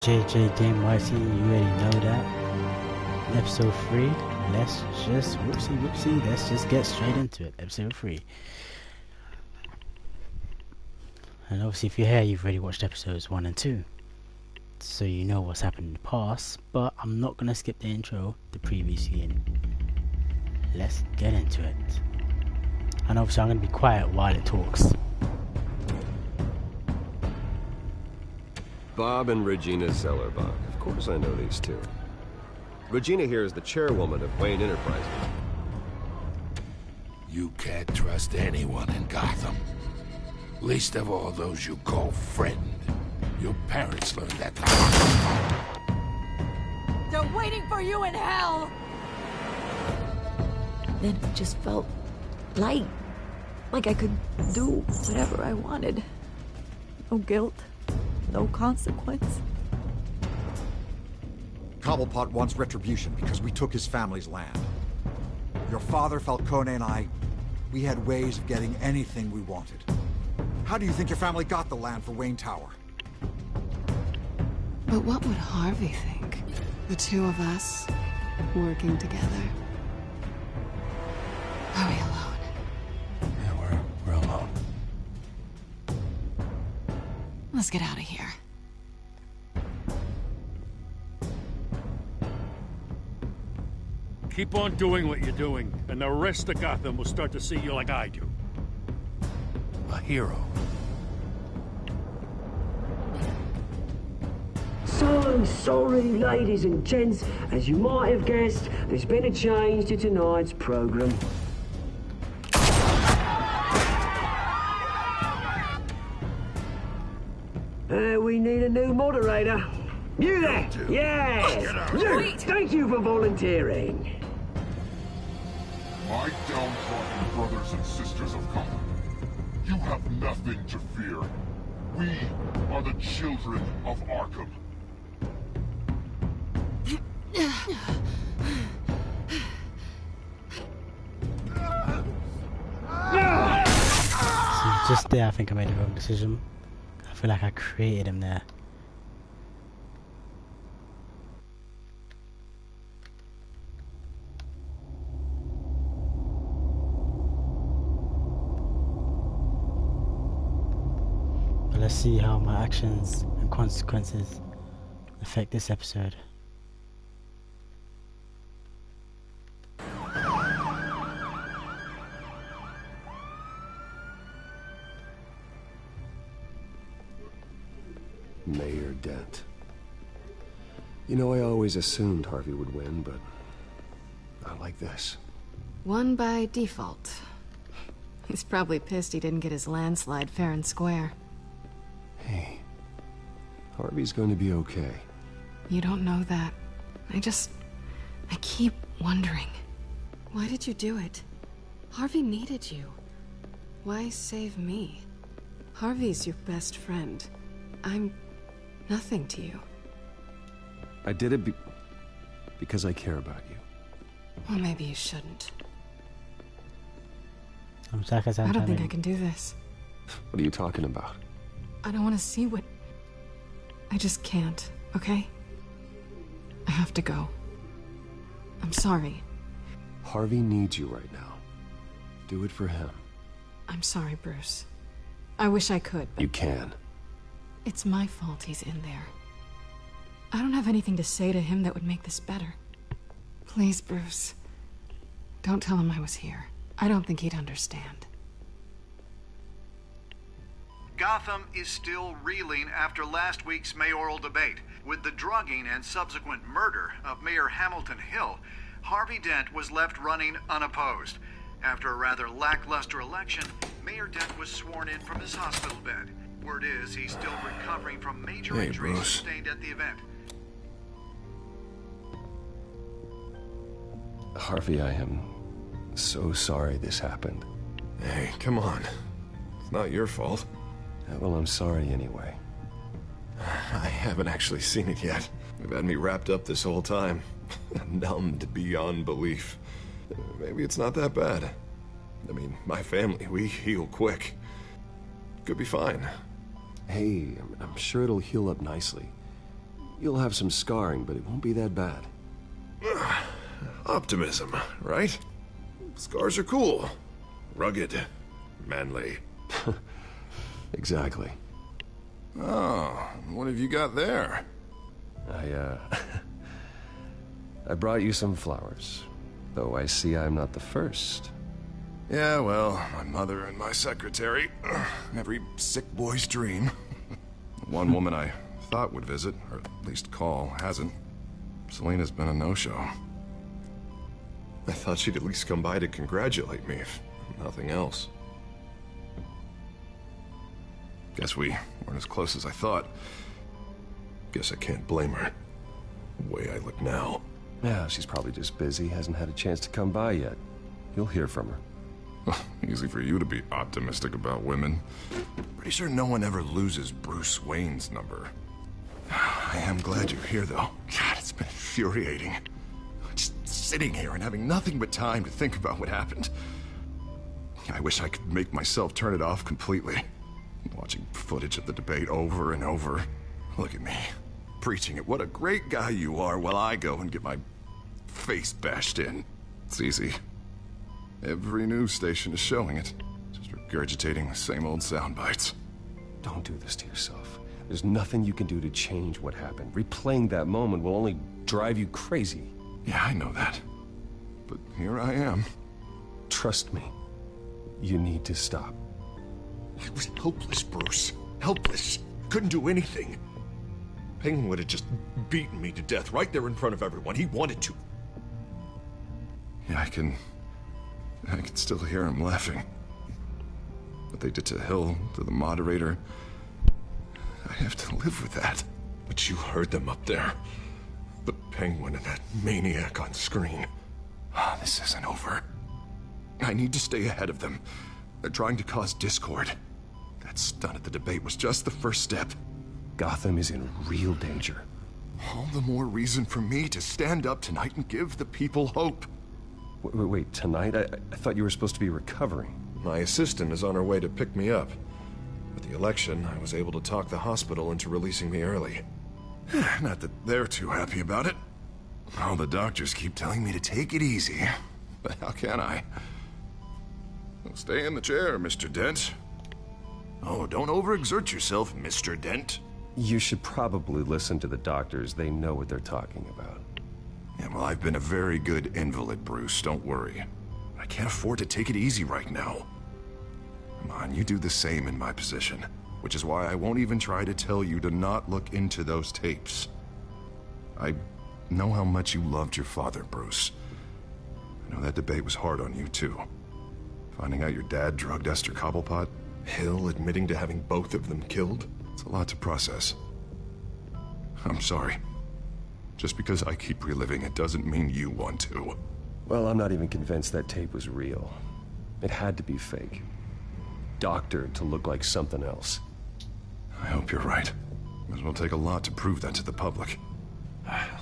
JayJayGameYT, you already know that. Episode 3, let's just, whoopsie, let's just get straight into it. Episode 3. And obviously if you're here, you've already watched episodes 1 and 2. So you know what's happened in the past, but I'm not going to skip the intro, the preview scene. Let's get into it. And obviously I'm going to be quiet while it talks. Bob and Regina Zellerbach. Of course I know these two. Regina here is the chairwoman of Wayne Enterprises. You can't trust anyone in Gotham. Least of all those you call friend. Your parents learned that. They're waiting for you in hell! Then it just felt light. Like I could do whatever I wanted. No guilt. No consequence. Cobblepot wants retribution because we took his family's land. Your father, Falcone, and I, we had ways of getting anything we wanted. How do you think your family got the land for Wayne Tower? But what would Harvey think? The two of us, working together. Are we alone? Yeah, we're alone. Let's get out of here. Keep on doing what you're doing, and the rest of Gotham will start to see you like I do. A hero. So sorry, ladies and gents. As you might have guessed, there's been a change to tonight's program. We need a new moderator. You there? Yes! You! Thank you for volunteering. My downtrodden brothers and sisters of Gotham, you have nothing to fear. We are the children of Arkham. So just there I think I made the wrong decision. I feel like I created him there. But let's see how my actions and consequences affect this episode. Mayor Dent. You know, I always assumed Harvey would win, but not like this. Won by default. He's probably pissed he didn't get his landslide fair and square. Hey, Harvey's going to be okay. You don't know that. I keep wondering. Why did you do it? Harvey needed you. Why save me? Harvey's your best friend. I'm nothing to you. I did it because I care about you. Well, maybe you shouldn't. I don't think I can do this. What are you talking about? I don't want to see what... I just can't, okay? I have to go. I'm sorry. Harvey needs you right now. Do it for him. I'm sorry, Bruce. I wish I could, but... You can. It's my fault he's in there. I don't have anything to say to him that would make this better. Please, Bruce. Don't tell him I was here. I don't think he'd understand. Gotham is still reeling after last week's mayoral debate. With the drugging and subsequent murder of Mayor Hamilton Hill, Harvey Dent was left running unopposed. After a rather lackluster election, Mayor Dent was sworn in from his hospital bed. Word is he's still recovering from major injuries sustained at the event. Harvey, I am so sorry this happened. Hey, come on. It's not your fault. Yeah, well, I'm sorry anyway. I haven't actually seen it yet. They've had me wrapped up this whole time. Numbed beyond belief. Maybe it's not that bad. I mean, my family, we heal quick. Could be fine. Hey, I'm sure it'll heal up nicely. You'll have some scarring, but it won't be that bad. Optimism, right? Scars are cool. Rugged. Manly. Exactly. Oh, what have you got there? I brought you some flowers. Though I see I'm not the first. Yeah, well, my mother and my secretary. Every sick boy's dream. One woman I thought would visit, or at least call, hasn't. Selena's been a no-show. I thought she'd at least come by to congratulate me, if nothing else. Guess we weren't as close as I thought. Guess I can't blame her. The way I look now. Yeah, she's probably just busy, hasn't had a chance to come by yet. You'll hear from her. Easy for you to be optimistic about women. Pretty sure no one ever loses Bruce Wayne's number. I am glad you're here, though. God, it's been infuriating. Just sitting here and having nothing but time to think about what happened. I wish I could make myself turn it off completely. Watching footage of the debate over and over. Look at me, preaching at what a great guy you are while I go and get my face bashed in. It's easy. Every news station is showing it. Just regurgitating the same old sound bites. Don't do this to yourself. There's nothing you can do to change what happened. Replaying that moment will only drive you crazy. Yeah, I know that. But here I am. Trust me. You need to stop. I was helpless, Bruce. Helpless. Couldn't do anything. Penguin would have just beaten me to death right there in front of everyone. He wanted to. Yeah, I can still hear him laughing. What they did to Hill, to the moderator. I have to live with that. But you heard them up there. The Penguin and that maniac on screen. This isn't over. I need to stay ahead of them. They're trying to cause discord. That stunt at the debate was just the first step. Gotham is in real danger. All the more reason for me to stand up tonight and give the people hope. Wait, tonight? I thought you were supposed to be recovering. My assistant is on her way to pick me up. With the election, I was able to talk the hospital into releasing me early. Not that they're too happy about it. All the doctors keep telling me to take it easy. But how can I? Well, stay in the chair, Mr. Dent. Oh, don't overexert yourself, Mr. Dent. You should probably listen to the doctors. They know what they're talking about. Yeah, well, I've been a very good invalid, Bruce. Don't worry. I can't afford to take it easy right now. Come on, you do the same in my position. Which is why I won't even try to tell you to not look into those tapes. I know how much you loved your father, Bruce. I know that debate was hard on you, too. Finding out your dad drugged Esther Cobblepot, Hill admitting to having both of them killed. It's a lot to process. I'm sorry. Just because I keep reliving it doesn't mean you want to. Well, I'm not even convinced that tape was real. It had to be fake. Doctored to look like something else. I hope you're right. It will take a lot to prove that to the public.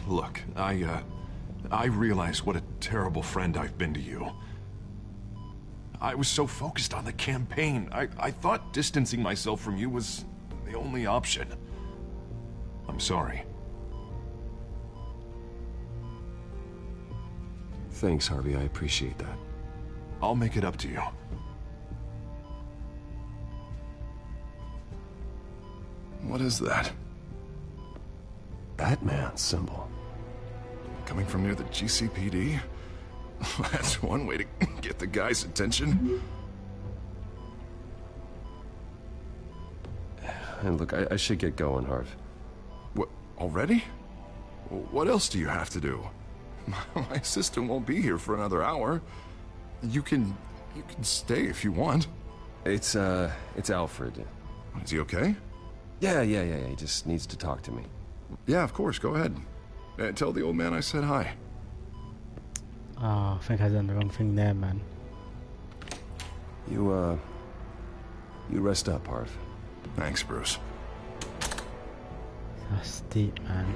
Look, I realize what a terrible friend I've been to you. I was so focused on the campaign. I thought distancing myself from you was the only option. I'm sorry. Thanks, Harvey. I appreciate that. I'll make it up to you. What is that? Batman symbol. Coming from near the GCPD? That's one way to get the guy's attention. And look, I should get going, Harv. What, already? What else do you have to do? My assistant won't be here for another hour. You can stay if you want. It's Alfred. Is he okay? Yeah, he just needs to talk to me. Yeah, of course, go ahead. Tell the old man I said hi. Oh, I think I done the wrong thing there, man. You rest up, Harv. Thanks, Bruce. That's deep, man.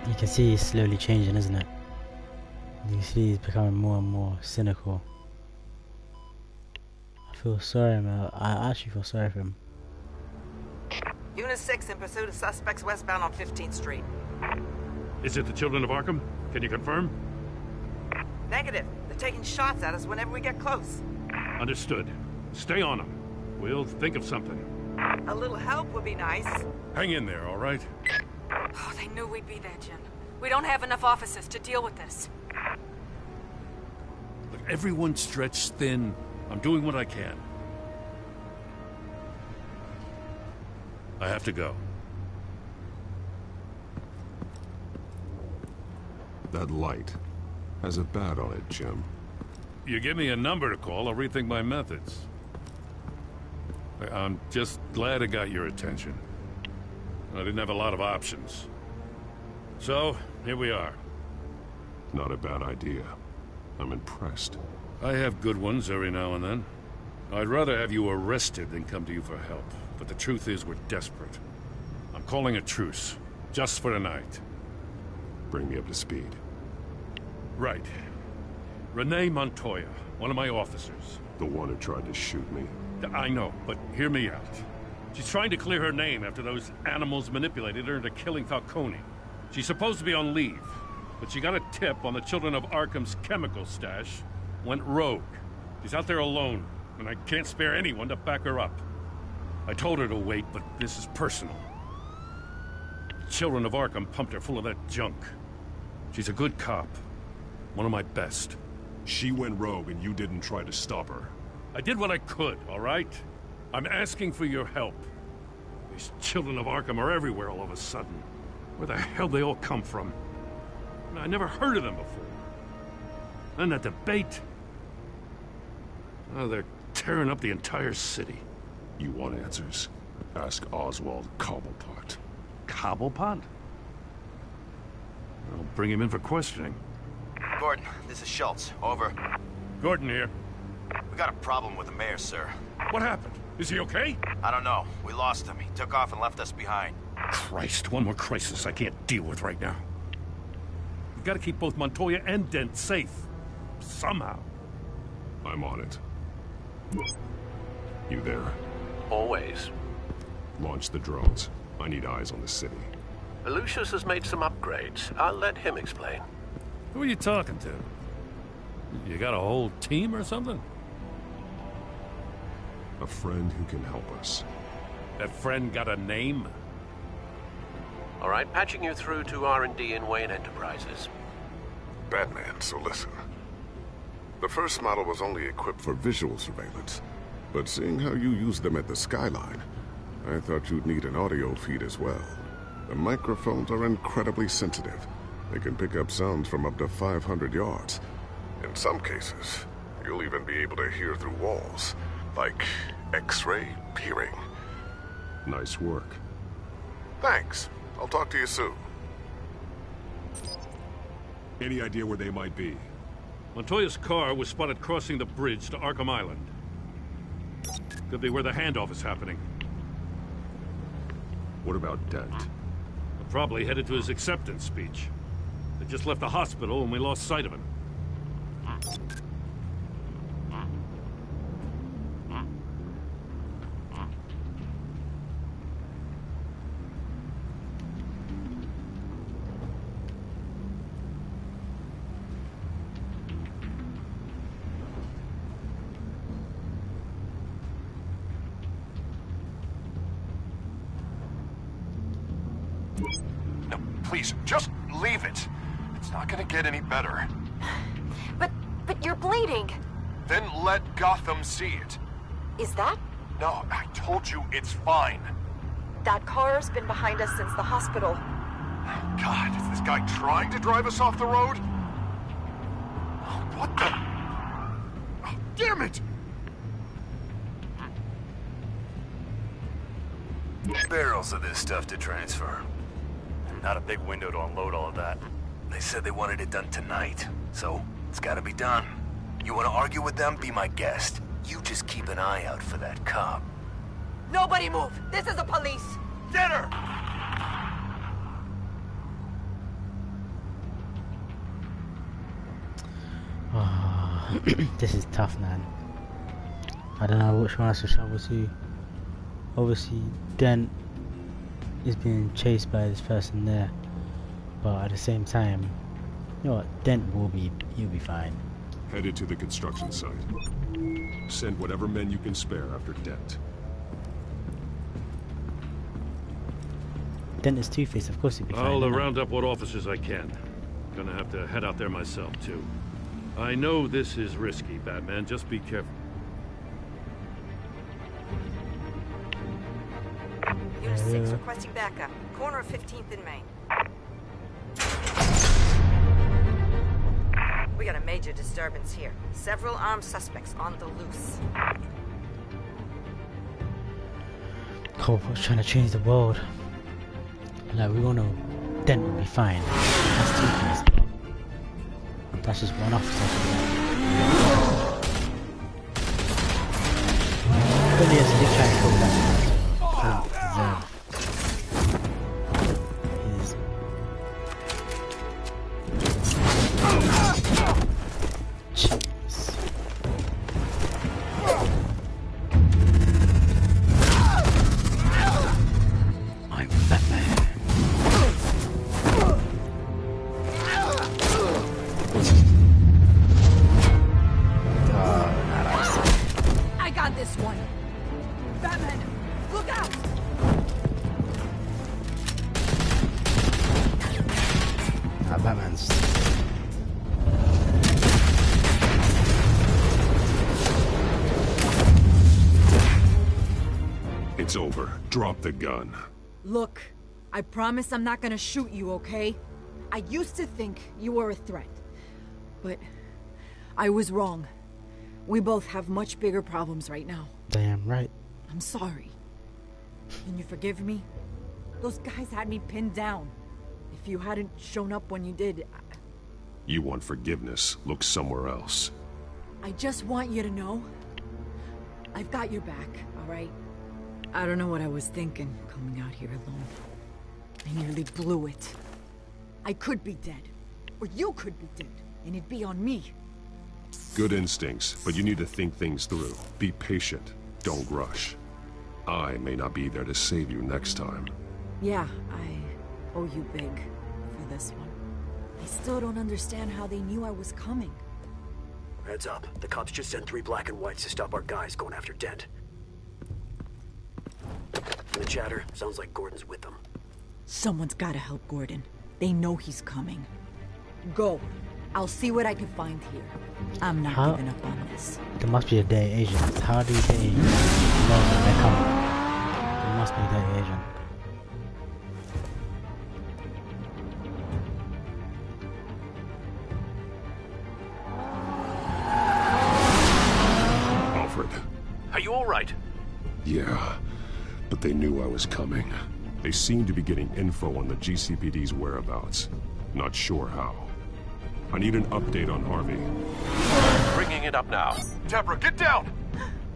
You can see he's slowly changing, isn't it? You see he's becoming more and more cynical. feel sorry, man. I actually feel sorry for him. Unit 6 in pursuit of suspects westbound on 15th Street. Is it the Children of Arkham? Can you confirm? Negative. They're taking shots at us whenever we get close. Understood. Stay on them. We'll think of something. A little help would be nice. Hang in there, all right? Oh, they knew we'd be there, Jim. We don't have enough officers to deal with this. Look, everyone's stretched thin. I'm doing what I can. I have to go. That light has a bat on it, Jim. You give me a number to call, I'll rethink my methods. I'm just glad I got your attention. I didn't have a lot of options. So, here we are. Not a bad idea. I'm impressed. I have good ones every now and then. I'd rather have you arrested than come to you for help. But the truth is, we're desperate. I'm calling a truce, just for tonight. Bring me up to speed. Right. Renee Montoya, one of my officers. The one who tried to shoot me. I know, but hear me out. She's trying to clear her name after those animals manipulated her into killing Falcone. She's supposed to be on leave, but she got a tip on the Children of Arkham's chemical stash, went rogue. She's out there alone, and I can't spare anyone to back her up. I told her to wait, but this is personal. The Children of Arkham pumped her full of that junk. She's a good cop. One of my best. She went rogue and you didn't try to stop her. I did what I could, all right? I'm asking for your help. These Children of Arkham are everywhere all of a sudden. Where the hell they all come from? I never heard of them before. And that debate. Oh, they're tearing up the entire city. You want answers? Ask Oswald Cobblepot. Cobblepot? I'll bring him in for questioning. Gordon, this is Schultz. Over. Gordon here. We got a problem with the mayor, sir. What happened? Is he okay? I don't know. We lost him. He took off and left us behind. Christ, one more crisis I can't deal with right now. We've got to keep both Montoya and Dent safe. Somehow. I'm on it. You there? Always. Launch the drones. I need eyes on the city. Lucius has made some upgrades. I'll let him explain. Who are you talking to? You got a whole team or something? A friend who can help us. That friend got a name? All right, patching you through to R&D in Wayne Enterprises. Batman, so listen. The first model was only equipped for visual surveillance, but seeing how you use them at the Skyline, I thought you'd need an audio feed as well. The microphones are incredibly sensitive. They can pick up sounds from up to 500 yards. In some cases, you'll even be able to hear through walls, like X-ray peering. Nice work. Thanks. I'll talk to you soon. Any idea where they might be? Montoya's car was spotted crossing the bridge to Arkham Island. Could be where the handoff is happening. What about Dent? Probably headed to his acceptance speech. They just left the hospital and we lost sight of him. No, please, just leave it. It's not gonna get any better. But you're bleeding. Then let Gotham see it. Is that? No, I told you it's fine. That car's been behind us since the hospital. God, is this guy trying to drive us off the road? Oh, what the? Oh, damn it! Barrels of this stuff to transfer. Not a big window to unload all of that. They said they wanted it done tonight, so it's gotta be done. You wanna argue with them? Be my guest. You just keep an eye out for that cop. Nobody move! This is the police! Get her! This is tough, man. I don't know which one I should travel to. Obviously, Dent is being chased by this person there, but at the same time, you know what? Dent he'll be fine. Headed to the construction site. Send whatever men you can spare after Dent. Dent is Two-Face, of course he'll be fine. I'll round up what officers I can. Gonna have to head out there myself, too. I know this is risky, Batman. Just be careful. Unit 6 requesting backup. Corner of 15th and Main. We got a major disturbance here. Several armed suspects on the loose. Corporal's trying to change the world. Like, we all know Dent will be fine. That's Two-Face. That's just one officer. But yes, they try and kill that. It's over. Drop the gun. Look, I promise I'm not gonna shoot you, okay? I used to think you were a threat. But I was wrong. We both have much bigger problems right now. Damn right. I'm sorry. Can you forgive me? Those guys had me pinned down. If you hadn't shown up when you did... You want forgiveness? Look somewhere else. I just want you to know... I've got your back, alright? I don't know what I was thinking, coming out here alone. I nearly blew it. I could be dead. Or you could be dead. And it'd be on me. Good instincts, but you need to think things through. Be patient. Don't rush. I may not be there to save you next time. Yeah, I owe you big for this one. I still don't understand how they knew I was coming. Heads up. The cops just sent 3 black and whites to stop our guys going after Dent. And the chatter sounds like Gordon's with them. Someone's gotta help Gordon. They know he's coming. Go. I'll see what I can find here. I'm not giving up on this. There must be a day agent. How do they know that they're coming? There must be a day agent. Alfred. Are you all right? Yeah, but they knew I was coming. They seem to be getting info on the GCPD's whereabouts. Not sure how. I need an update on Harvey. Bringing it up now. Deborah, get down!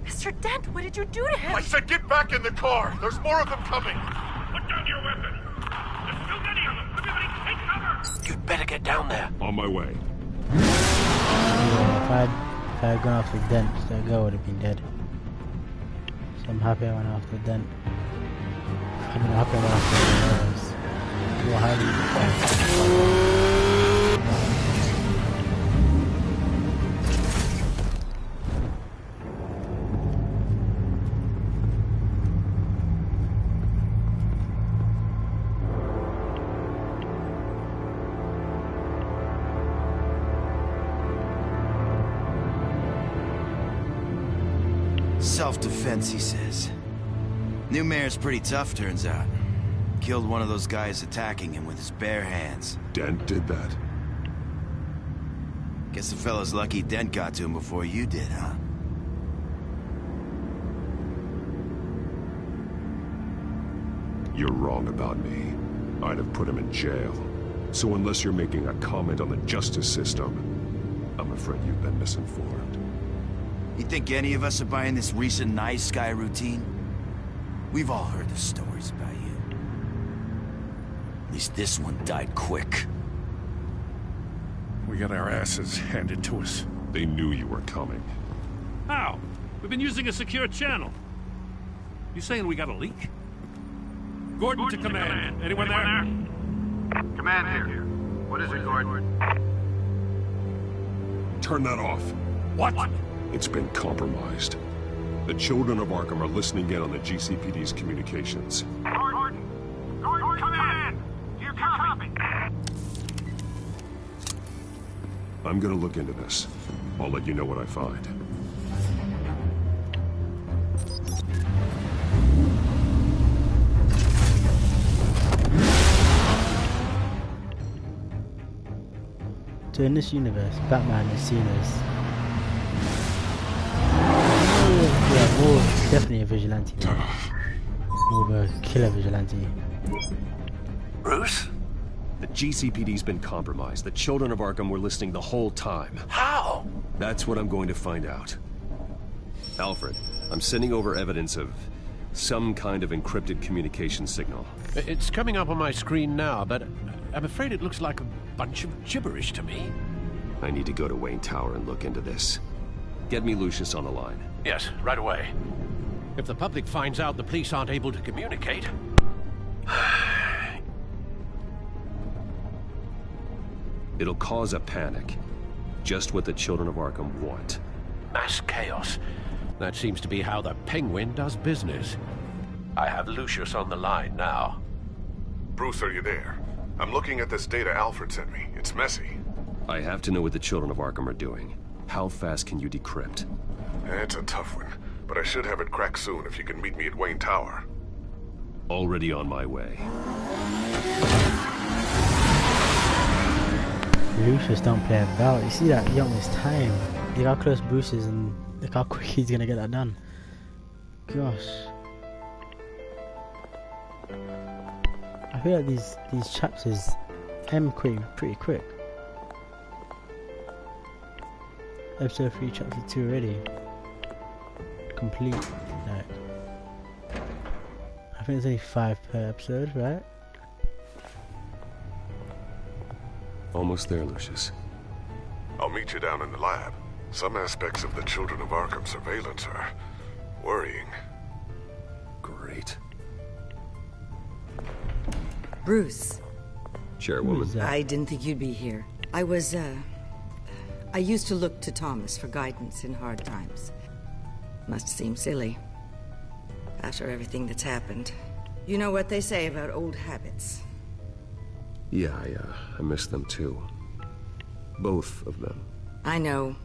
Mr. Dent, what did you do to him? I said get back in the car! There's more of them coming! Put down your weapon! There's too many of them! Everybody take cover! You'd better get down there. On my way. Yeah, if I had gone after Dent, that girl would have been dead. So I'm happy I went after Dent. I'm happy I went after the girls. Self-defense, he says. New mayor's pretty tough, turns out. Killed one of those guys attacking him with his bare hands. Dent did that? Guess the fella's lucky Dent got to him before you did, huh? You're wrong about me. I'd have put him in jail. So unless you're making a comment on the justice system, I'm afraid you've been misinformed. You think any of us are buying this recent nice guy routine? We've all heard the stories about you. At least this one died quick. We got our asses handed to us. They knew you were coming. How? We've been using a secure channel. You saying we got a leak? Gordon to command. Anyone there? Command here. What is it, Gordon? Turn that off. What? It's been compromised. The children of Arkham are listening in on the GCPD's communications. Gordon, command! Do you copy? I'm gonna look into this. I'll let you know what I find. So in this universe, Batman is seen as more definitely a vigilante, more of a killer vigilante. Bruce? The GCPD's been compromised. The children of Arkham were listening the whole time. How? That's what I'm going to find out. Alfred, I'm sending over evidence of some kind of encrypted communication signal. It's coming up on my screen now, but I'm afraid it looks like a bunch of gibberish to me. I need to go to Wayne Tower and look into this. Get me Lucius on the line. Yes, right away. If the public finds out the police aren't able to communicate... It'll cause a panic. Just what the children of Arkham want. Mass chaos. That seems to be how the Penguin does business. I have Lucius on the line now. Bruce, are you there? I'm looking at this data Alfred sent me. It's messy. I have to know what the children of Arkham are doing. How fast can you decrypt? It's a tough one, but I should have it cracked soon if you can meet me at Wayne Tower. Already on my way. Lucius don't play about. You see that young this time. Look how close Bruce is and look how quick he's gonna get that done. Gosh. I feel like these chapters end pretty quick. Episode 3, chapter 2 already. Complete. Like, I think it's only 5 per episode, right? Almost there, Lucius. I'll meet you down in the lab. Some aspects of the Children of Arkham surveillance are worrying. Great. Bruce. Chairwoman. I didn't think you'd be here. I used to look to Thomas for guidance in hard times. Must seem silly. After everything that's happened. You know what they say about old habits. Yeah, I miss them too. Both of them. I know.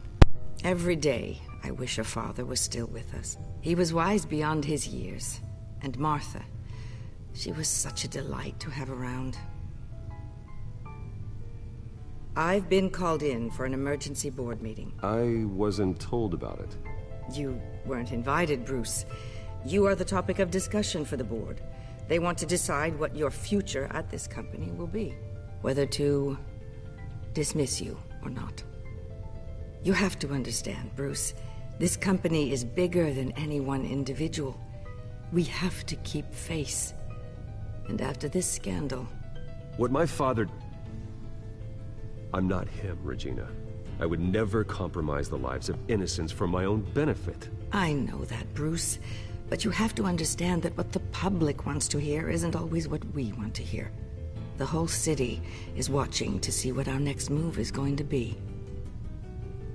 Every day, I wish your father was still with us. He was wise beyond his years. And Martha, she was such a delight to have around. I've been called in for an emergency board meeting. I wasn't told about it. You weren't invited, Bruce. You are the topic of discussion for the board. They want to decide what your future at this company will be. Whether to dismiss you or not. You have to understand, Bruce. This company is bigger than any one individual. We have to keep face. And after this scandal... What my father... I'm not him, Regina. I would never compromise the lives of innocents for my own benefit. I know that, Bruce. But you have to understand that what the public wants to hear isn't always what we want to hear. The whole city is watching to see what our next move is going to be.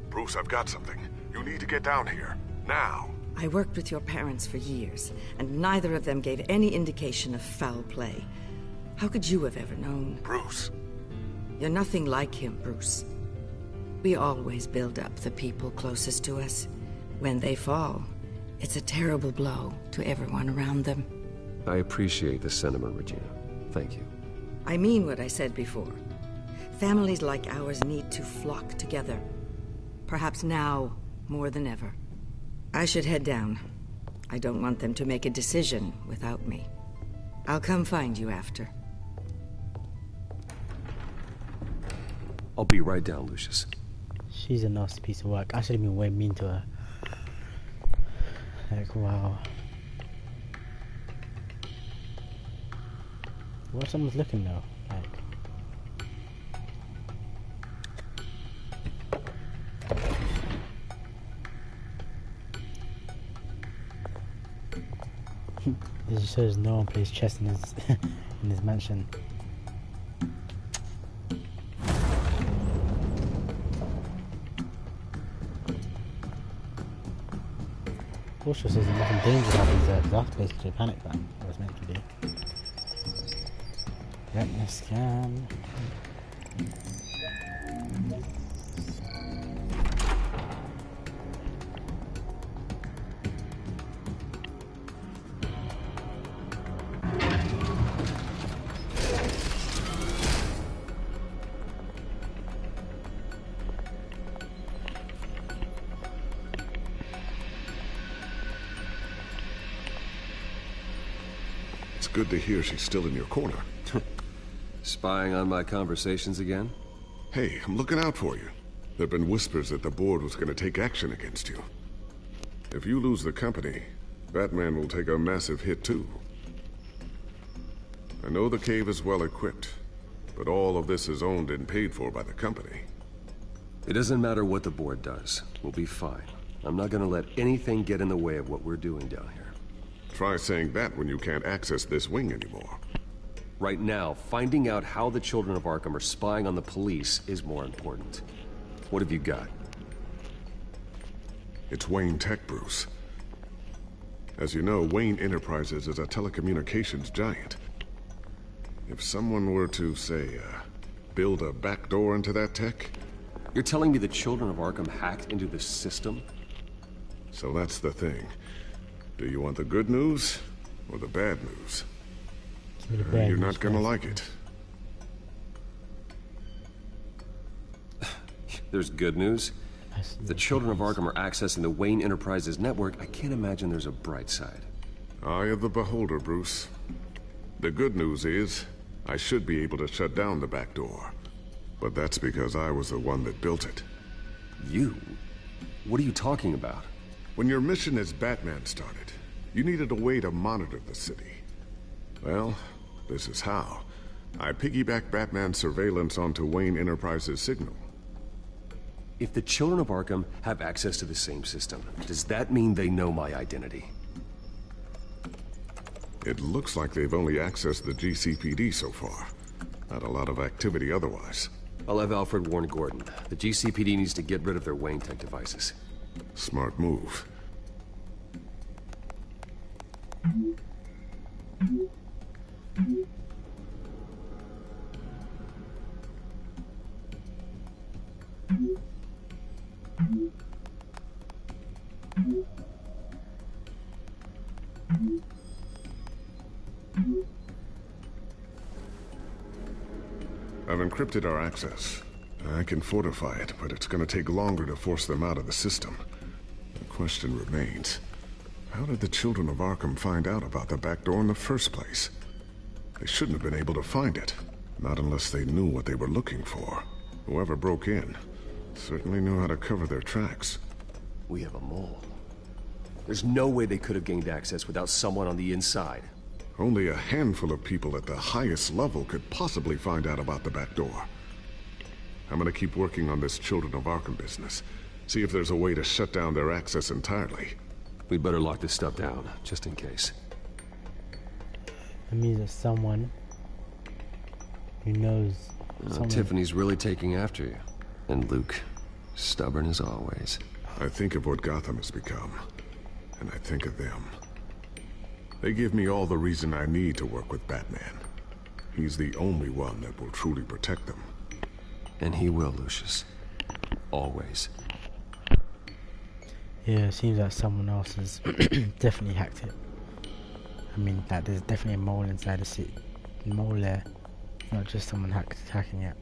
Bruce, I've got something. You need to get down here. Now. I worked with your parents for years, and neither of them gave any indication of foul play. How could you have ever known? Bruce. You're nothing like him, Bruce. We always build up the people closest to us. When they fall, it's a terrible blow to everyone around them. I appreciate the sentiment, Regina. Thank you. I mean what I said before. Families like ours need to flock together. Perhaps now more than ever. I should head down. I don't want them to make a decision without me. I'll come find you after. I'll be right down, Lucius. She's a nasty piece of work. I should have been way mean to her. Like, wow. What if someone's looking though? Like... This just shows no one plays chess in his in his mansion. Also says nothing dangerous happens there, because that's basically a panic button. What it's meant to be. Retina scan. It's good to hear she's still in your corner. Spying on my conversations again? Hey, I'm looking out for you. There've been whispers that the board was going to take action against you. If you lose the company, Batman will take a massive hit too. I know the cave is well equipped, but all of this is owned and paid for by the company. It doesn't matter what the board does. We'll be fine. I'm not gonna let anything get in the way of what we're doing down here. Try saying that when you can't access this wing anymore. Right now, finding out how the children of Arkham are spying on the police is more important. What have you got? It's Wayne Tech, Bruce. As you know, Wayne Enterprises is a telecommunications giant. If someone were to, say, build a backdoor into that tech... You're telling me the children of Arkham hacked into the system? So that's the thing. Do you want the good news or the bad news? You're not gonna like it. There's good news. If the children of Arkham are accessing the Wayne Enterprises network, I can't imagine there's a bright side. Eye of the beholder, Bruce. The good news is, I should be able to shut down the back door. But that's because I was the one that built it. You? What are you talking about? When your mission as Batman started, you needed a way to monitor the city. Well, this is how. I piggybacked Batman's surveillance onto Wayne Enterprises' signal. If the children of Arkham have access to the same system, does that mean they know my identity? It looks like they've only accessed the GCPD so far. Not a lot of activity otherwise. I'll have Alfred warn Gordon. The GCPD needs to get rid of their Wayne Tech devices. Smart move. I've encrypted our access. I can fortify it, but it's gonna take longer to force them out of the system. The question remains, how did the children of Arkham find out about the back door in the first place? They shouldn't have been able to find it. Not unless they knew what they were looking for. Whoever broke in certainly knew how to cover their tracks. We have a mole. There's no way they could have gained access without someone on the inside. Only a handful of people at the highest level could possibly find out about the back door. I'm gonna keep working on this Children of Arkham business. See if there's a way to shut down their access entirely. We'd better lock this stuff down, just in case. It means that someone who knows... Tiffany's really taking after you. And Luke, stubborn as always. I think of what Gotham has become, and I think of them. They give me all the reason I need to work with Batman. He's the only one that will truly protect them. And he will, Lucius. Always. Yeah, it seems like someone else has definitely hacked it. I mean, that there's definitely a mole inside the city. Mole there. Not just someone hacking it.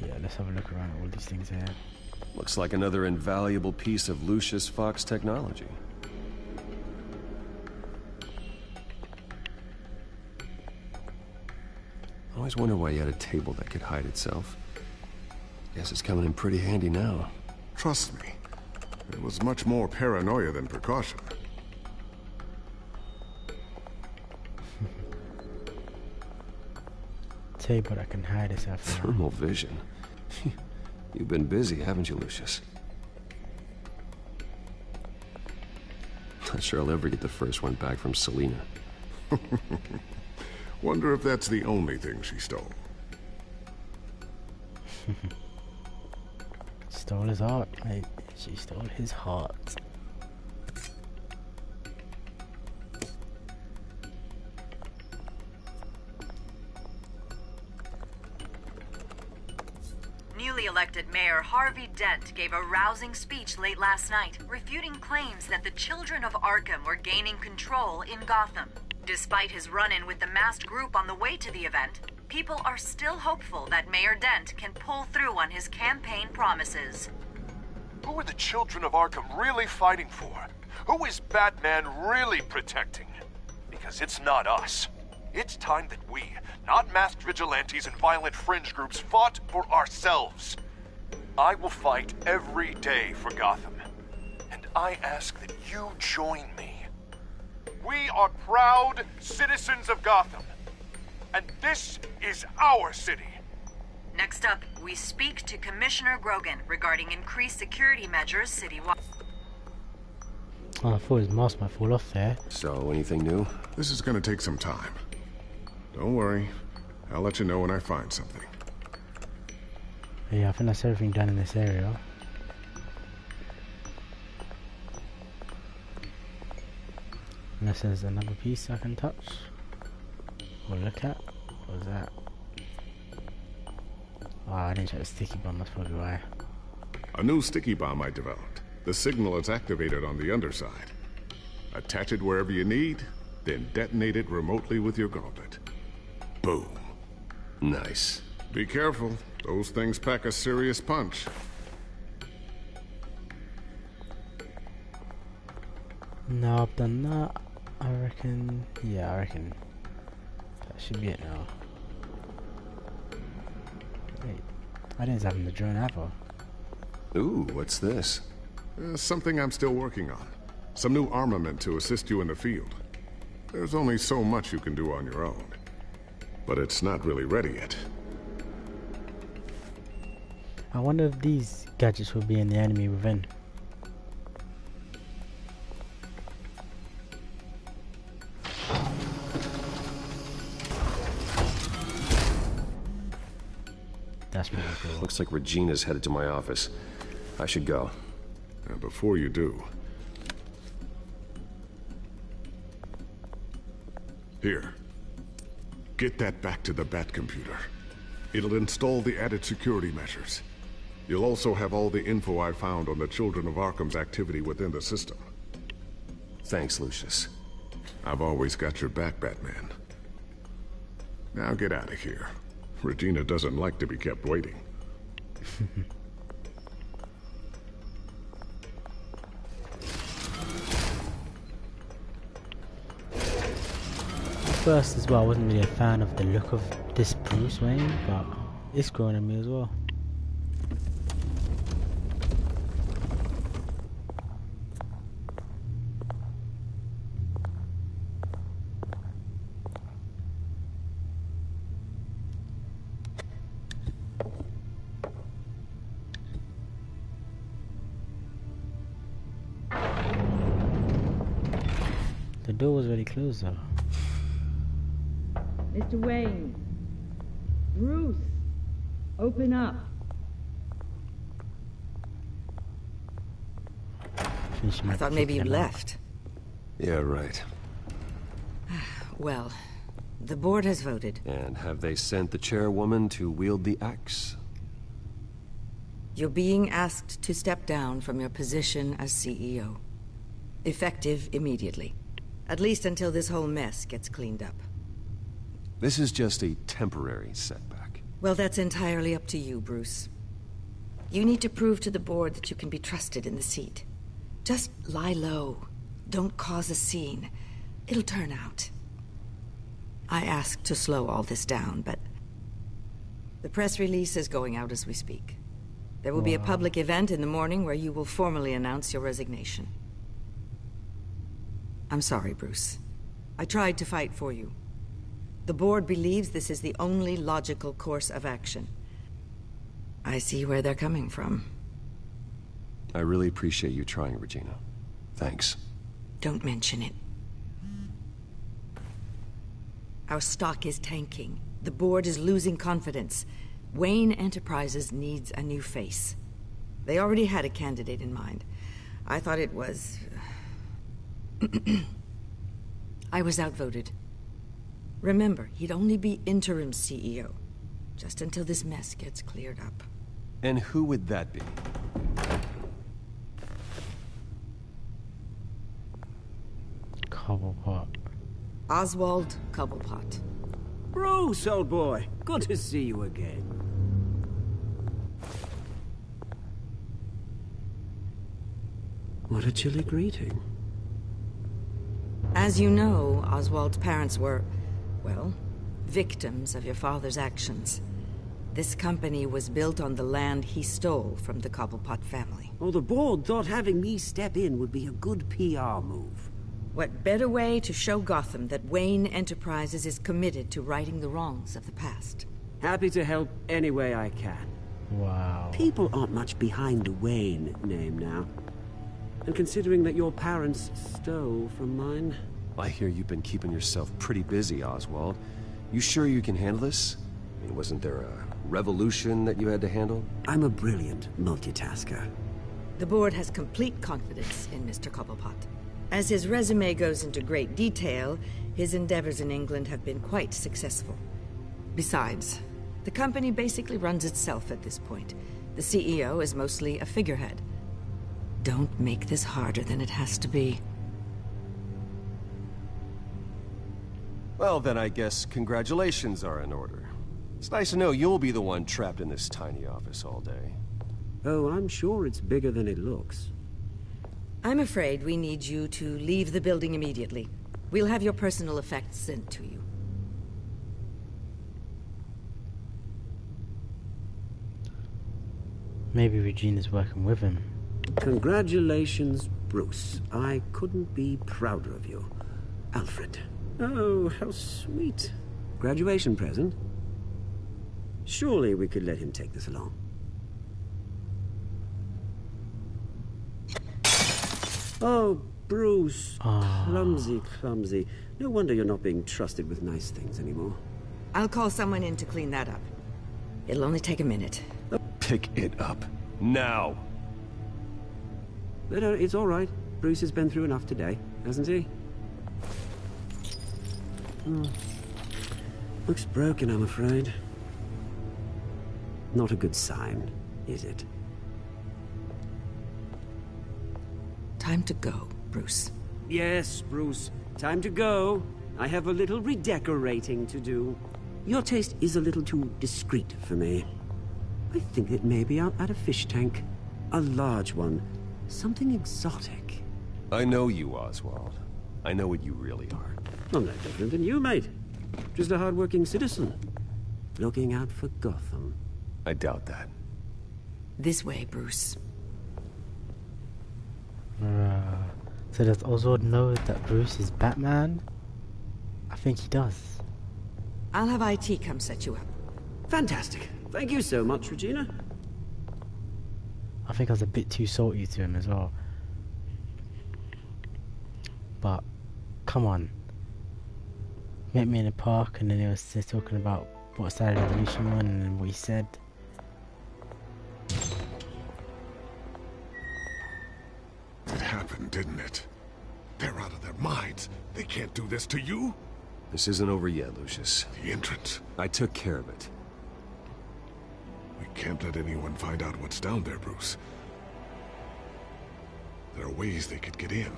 Yeah, let's have a look around at all these things here. Looks like another invaluable piece of Lucius Fox technology. I always wonder why you had a table that could hide itself. Guess it's coming in pretty handy now. Trust me, it was much more paranoia than precaution. Table that can hide itself. Thermal vision. You've been busy, haven't you, Lucius? Not sure I'll ever get the first one back from Selena. Wonder if that's the only thing she stole. Stole his heart, mate. She stole his heart. Newly elected Mayor Harvey Dent gave a rousing speech late last night, refuting claims that the children of Arkham were gaining control in Gotham. Despite his run-in with the masked group on the way to the event, people are still hopeful that Mayor Dent can pull through on his campaign promises. Who are the children of Arkham really fighting for? Who is Batman really protecting? Because it's not us. It's time that we, not masked vigilantes and violent fringe groups, fought for ourselves. I will fight every day for Gotham. And I ask that you join me. We are proud citizens of Gotham. And this is our city. Next up, we speak to Commissioner Grogan regarding increased security measures citywide. Oh, I thought his mask might fall off there. So, anything new? This is gonna take some time. Don't worry. I'll let you know when I find something. Yeah, I think that's everything done in this area. Unless there's another piece I can touch or look at. What was that? Oh, I didn't check the sticky bomb, that's probably why. A new sticky bomb I developed. The signal is activated on the underside. Attach it wherever you need, then detonate it remotely with your gauntlet. Boom. Nice. Be careful. Those things pack a serious punch. No, I've done that. I reckon... Yeah, I reckon that should be it now. Wait, I didn't have the drone ever. Ooh, what's this? Something I'm still working on. Some new armament to assist you in the field. There's only so much you can do on your own. But it's not really ready yet. I wonder if these gadgets will be in the enemy within. That's pretty cool. Looks like Regina's headed to my office. I should go. And before you do... Here. Get that back to the Bat computer. It'll install the added security measures. You'll also have all the info I found on the Children of Arkham's activity within the system. Thanks, Lucius. I've always got your back, Batman. Now get out of here. Regina doesn't like to be kept waiting. First as well, I wasn't really a fan of the look of this Bruce Wayne, but it's growing on me as well. The door was already closed though. Mr. Wayne. Bruce. Open up. I thought maybe you left. Yeah, right. Well, the board has voted. And have they sent the chairwoman to wield the axe? You're being asked to step down from your position as CEO. Effective immediately. At least until this whole mess gets cleaned up. This is just a temporary setback. Well, that's entirely up to you, Bruce. You need to prove to the board that you can be trusted in the seat. Just lie low. Don't cause a scene. It'll turn out. I asked to slow all this down, but... the press release is going out as we speak. There will be a public event in the morning where you will formally announce your resignation. I'm sorry, Bruce. I tried to fight for you. The board believes this is the only logical course of action. I see where they're coming from. I really appreciate you trying, Regina. Thanks. Don't mention it. Our stock is tanking. The board is losing confidence. Wayne Enterprises needs a new face. They already had a candidate in mind. I thought it was... I was outvoted. Remember, he'd only be interim CEO, just until this mess gets cleared up. And who would that be? Cobblepot. Oswald Cobblepot. Bruce, old boy. Good to see you again. What a chilly greeting. As you know, Oswald's parents were, well, victims of your father's actions. This company was built on the land he stole from the Cobblepot family. Well, the board thought having me step in would be a good PR move. What better way to show Gotham that Wayne Enterprises is committed to righting the wrongs of the past? Happy to help any way I can. Wow. People aren't much behind the Wayne name now. And considering that your parents stole from mine... I hear you've been keeping yourself pretty busy, Oswald. You sure you can handle this? I mean, wasn't there a revolution that you had to handle? I'm a brilliant multitasker. The board has complete confidence in Mr. Cobblepot. As his resume goes into great detail, his endeavors in England have been quite successful. Besides, the company basically runs itself at this point. The CEO is mostly a figurehead. Don't make this harder than it has to be. Well, then I guess congratulations are in order. It's nice to know you'll be the one trapped in this tiny office all day. Oh, I'm sure it's bigger than it looks. I'm afraid we need you to leave the building immediately. We'll have your personal effects sent to you. Maybe Regina's working with him. Congratulations, Bruce. I couldn't be prouder of you. Alfred. Oh, how sweet. Graduation present? Surely we could let him take this along. Oh, Bruce. Clumsy, clumsy. No wonder you're not being trusted with nice things anymore. I'll call someone in to clean that up. It'll only take a minute. Pick it up. Now! No, it's all right. Bruce has been through enough today, hasn't he? Looks broken, I'm afraid. Not a good sign, is it? Time to go, Bruce. Yes, Bruce. Time to go. I have a little redecorating to do. Your taste is a little too discreet for me. I think that maybe I'll add a fish tank. A large one. Something exotic. I know you, Oswald. I know what you really are. I'm no different than you, mate. Just a hard-working citizen. Looking out for Gotham. I doubt that. This way, Bruce. So does Oswald know that Bruce is Batman? I think he does. I'll have IT come set you up. Fantastic. Thank you so much, Regina. I think I was a bit too salty to him as well. But, come on. Met me in the park and then he was just talking about what side of the revolution won and what he said. It happened, didn't it? They're out of their minds. They can't do this to you. This isn't over yet, Lucius. The entrance. I took care of it. We can't let anyone find out what's down there, Bruce. There are ways they could get in.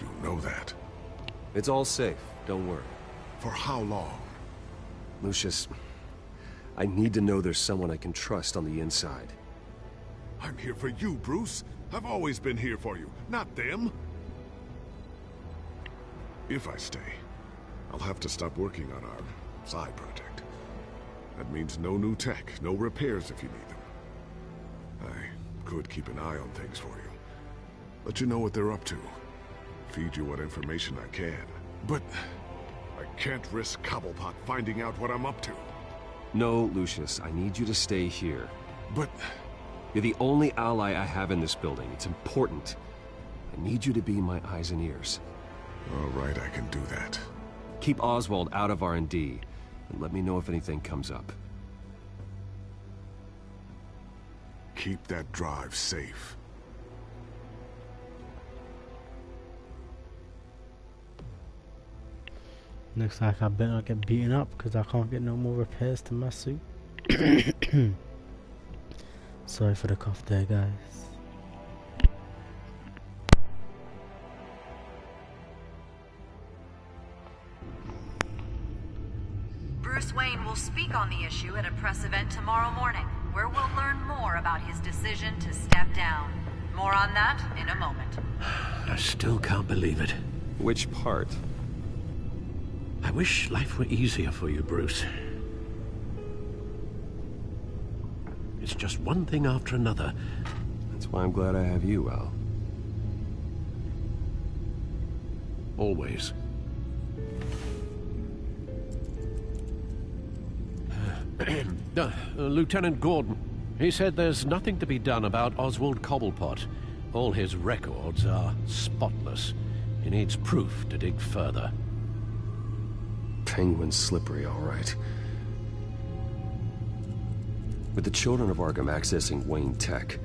You know that. It's all safe. Don't worry. For how long? Lucius, I need to know there's someone I can trust on the inside. I'm here for you, Bruce. I've always been here for you, not them. If I stay, I'll have to stop working on our side project. That means no new tech, no repairs if you need them. I could keep an eye on things for you. Let you know what they're up to. Feed you what information I can. But I can't risk Cobblepot finding out what I'm up to. No, Lucius, I need you to stay here. But... You're the only ally I have in this building. It's important. I I need you to be my eyes and ears. All right, I can do that. Keep Oswald out of R&D, and let me know if anything comes up. Keep that drive safe. Looks like I better not get beaten up because I can't get no more repairs to my suit. Sorry for the cough there, guys. Bruce Wayne will speak on the issue at a press event tomorrow morning, where we'll learn more about his decision to step down. More on that in a moment. I still can't believe it. Which part? I wish life were easier for you, Bruce. It's just one thing after another. That's why I'm glad I have you, Al. Always. Lieutenant Gordon, he said there's nothing to be done about Oswald Cobblepot. All his records are spotless. He needs proof to dig further. Penguin's slippery, all right. With the children of Arkham accessing Wayne Tech,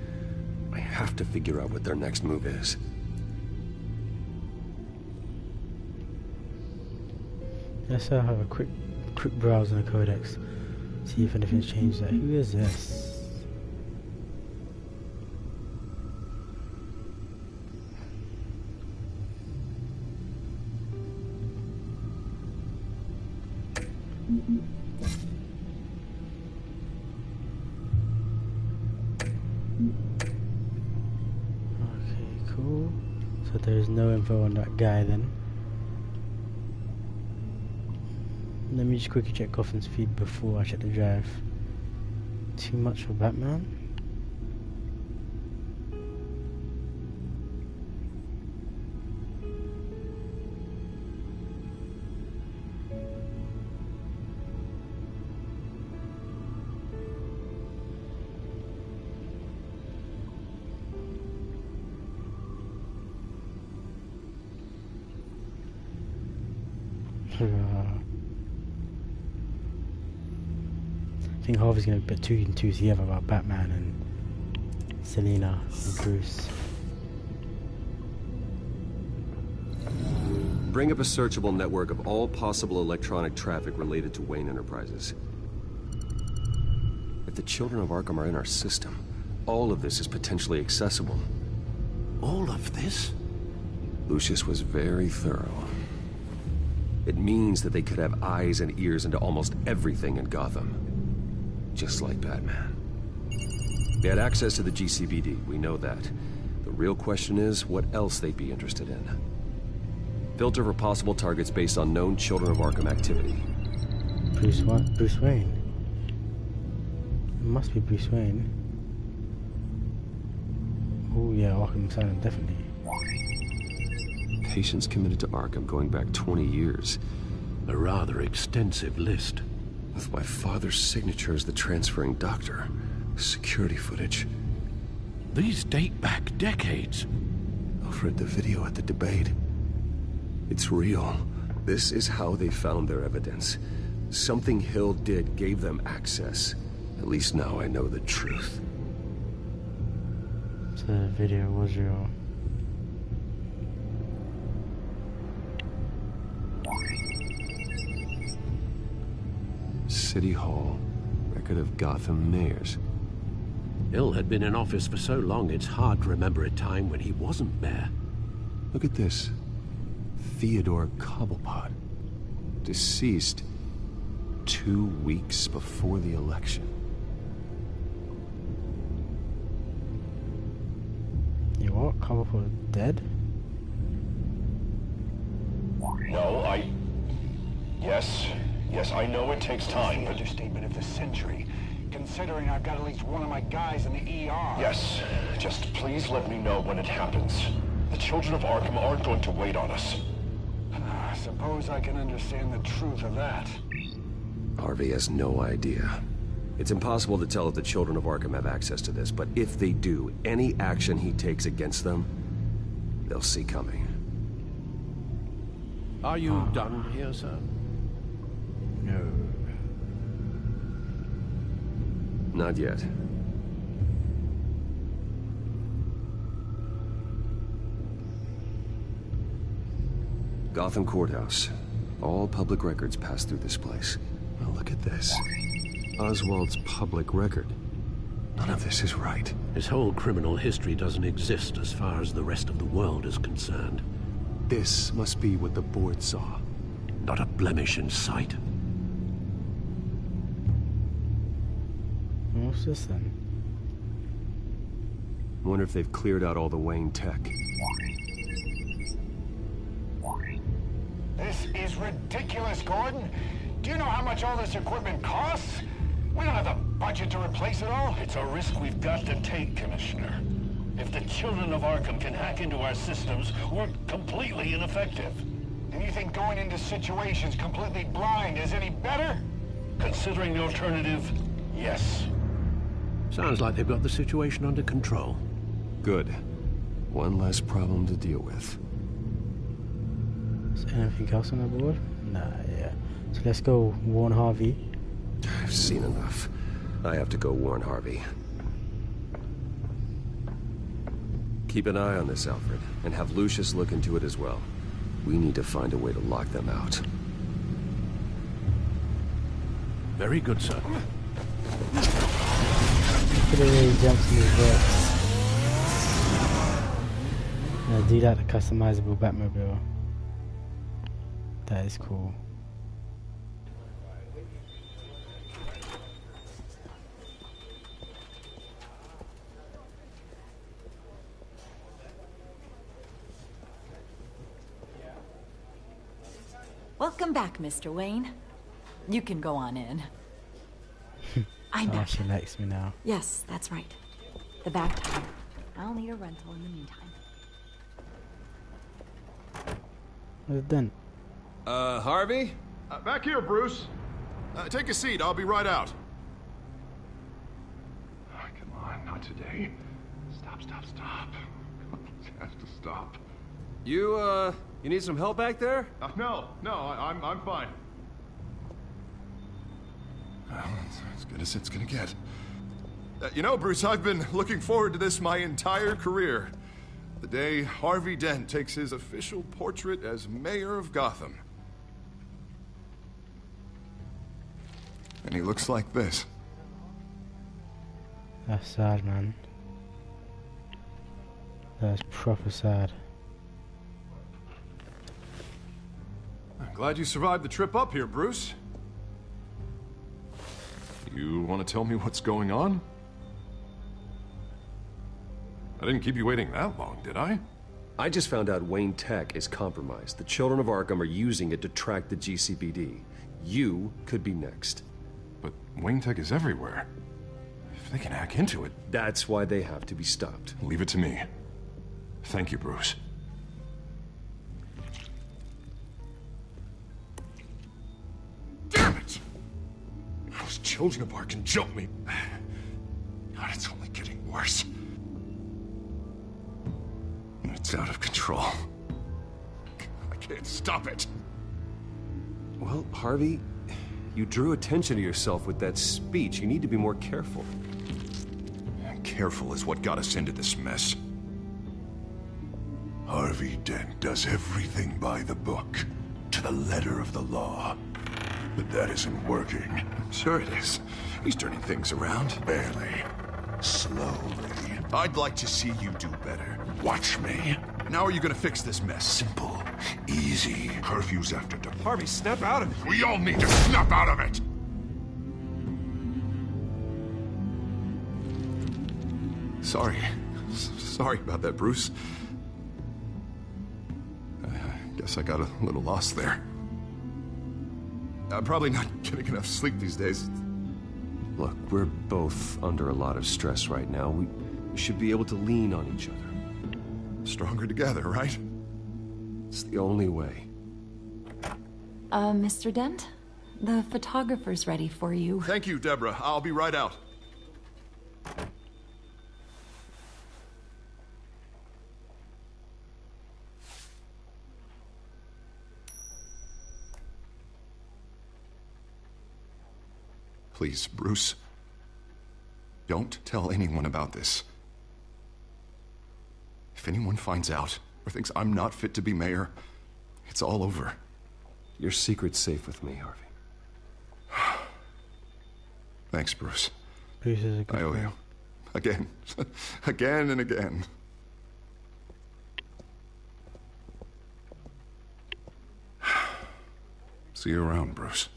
I have to figure out what their next move is. Let's have a quick browse in the codex. See if anything's changed there. Who is this? Okay, cool. So there's no info on that guy then. Let me just quickly check Gotham's feed before I check the drive. Too much for Batman? I think Harvey's going to put two and two together about Batman and Selina and Bruce. Bring up a searchable network of all possible electronic traffic related to Wayne Enterprises. If the children of Arkham are in our system, all of this is potentially accessible. All of this? Lucius was very thorough. It means that they could have eyes and ears into almost everything in Gotham. Just like Batman. They had access to the GCPD, we know that. The real question is, what else they'd be interested in. Filter for possible targets based on known Children of Arkham activity. Bruce Wayne. It must be Bruce Wayne. Oh yeah, Arkham Asylum, definitely. Patients committed to Arkham going back 20 years. A rather extensive list. With my father's signature as the transferring doctor. Security footage. These date back decades. I've read the video at the debate. It's real. This is how they found their evidence. Something Hill did gave them access. At least now I know the truth. So the video was real. City Hall. Record of Gotham mayors. Hill had been in office for so long, it's hard to remember a time when he wasn't mayor. Look at this. Theodore Cobblepot. Deceased 2 weeks before the election. You what? Cobblepot dead? No, Yes, I know it takes time, but... Understatement of the century, considering I've got at least one of my guys in the ER. Yes, just please let me know when it happens. The children of Arkham aren't going to wait on us. I suppose I can understand the truth of that. Harvey has no idea. It's impossible to tell if the children of Arkham have access to this, but if they do, any action he takes against them they'll see coming. Are you done here, sir? No. Not yet. Gotham Courthouse. All public records pass through this place. Well, look at this. Oswald's public record. None of this is right. His whole criminal history doesn't exist as far as the rest of the world is concerned. This must be what the board saw. Not a blemish in sight. What's this then? Wonder if they've cleared out all the Wayne tech. This is ridiculous, Gordon. Do you know how much all this equipment costs? We don't have the budget to replace it all. It's a risk we've got to take, Commissioner. If the children of Arkham can hack into our systems, we're completely ineffective. And you think going into situations completely blind is any better? Considering the alternative, yes. Sounds like they've got the situation under control. Good. One less problem to deal with. Is there anything else on the board? Nah, yeah. So let's go warn Harvey. I've seen enough. I have to go warn Harvey. Keep an eye on this, Alfred, and have Lucius look into it as well. We need to find a way to lock them out. Very good, sir. Look at the way he jumps in his verts. Yeah, do that, the customizable Batmobile. That is cool. Welcome back, Mr. Wayne. You can go on in. I'm back. She likes me now. Yes, that's right. The back tire. I'll need a rental in the meantime. What's it done? Harvey? Back here, Bruce. Take a seat. I'll be right out. Oh, come on, not today. Stop. It has to stop. You need some help back there? No, I'm fine. Well, it's as good as it's gonna get. You know, Bruce, I've been looking forward to this my entire career. The day Harvey Dent takes his official portrait as mayor of Gotham. And he looks like this. That's sad, man. That's proper sad. I'm glad you survived the trip up here, Bruce. You want to tell me what's going on? I didn't keep you waiting that long, did I? I just found out Wayne Tech is compromised. The children of Arkham are using it to track the GCPD. You could be next. But Wayne Tech is everywhere. If they can hack into it... That's why they have to be stopped. Leave it to me. Thank you, Bruce. Damn it! Those children of Arkham jumped me. God, it's only getting worse. It's out of control. I can't stop it. Well, Harvey, you drew attention to yourself with that speech. You need to be more careful. Careful is what got us into this mess. Harvey Dent does everything by the book, to the letter of the law. But that isn't working. Sure it is. He's turning things around. Barely. Slowly. I'd like to see you do better. Watch me. Now are you gonna fix this mess? Simple. Easy. Curfews after dark. Harvey, snap out of it. We all need to snap out of it! Sorry. Sorry about that, Bruce. I guess I got a little lost there. I'm probably not getting enough sleep these days. Look, we're both under a lot of stress right now. We should be able to lean on each other. Stronger together, right? It's the only way. Mr. Dent? The photographer's ready for you. Thank you, Deborah. I'll be right out. Please, Bruce. Don't tell anyone about this. If anyone finds out or thinks I'm not fit to be mayor, it's all over. Your secret's safe with me, Harvey. Thanks, Bruce. Bruce is a good I owe friend. you. Again. Again and again. See you around, Bruce.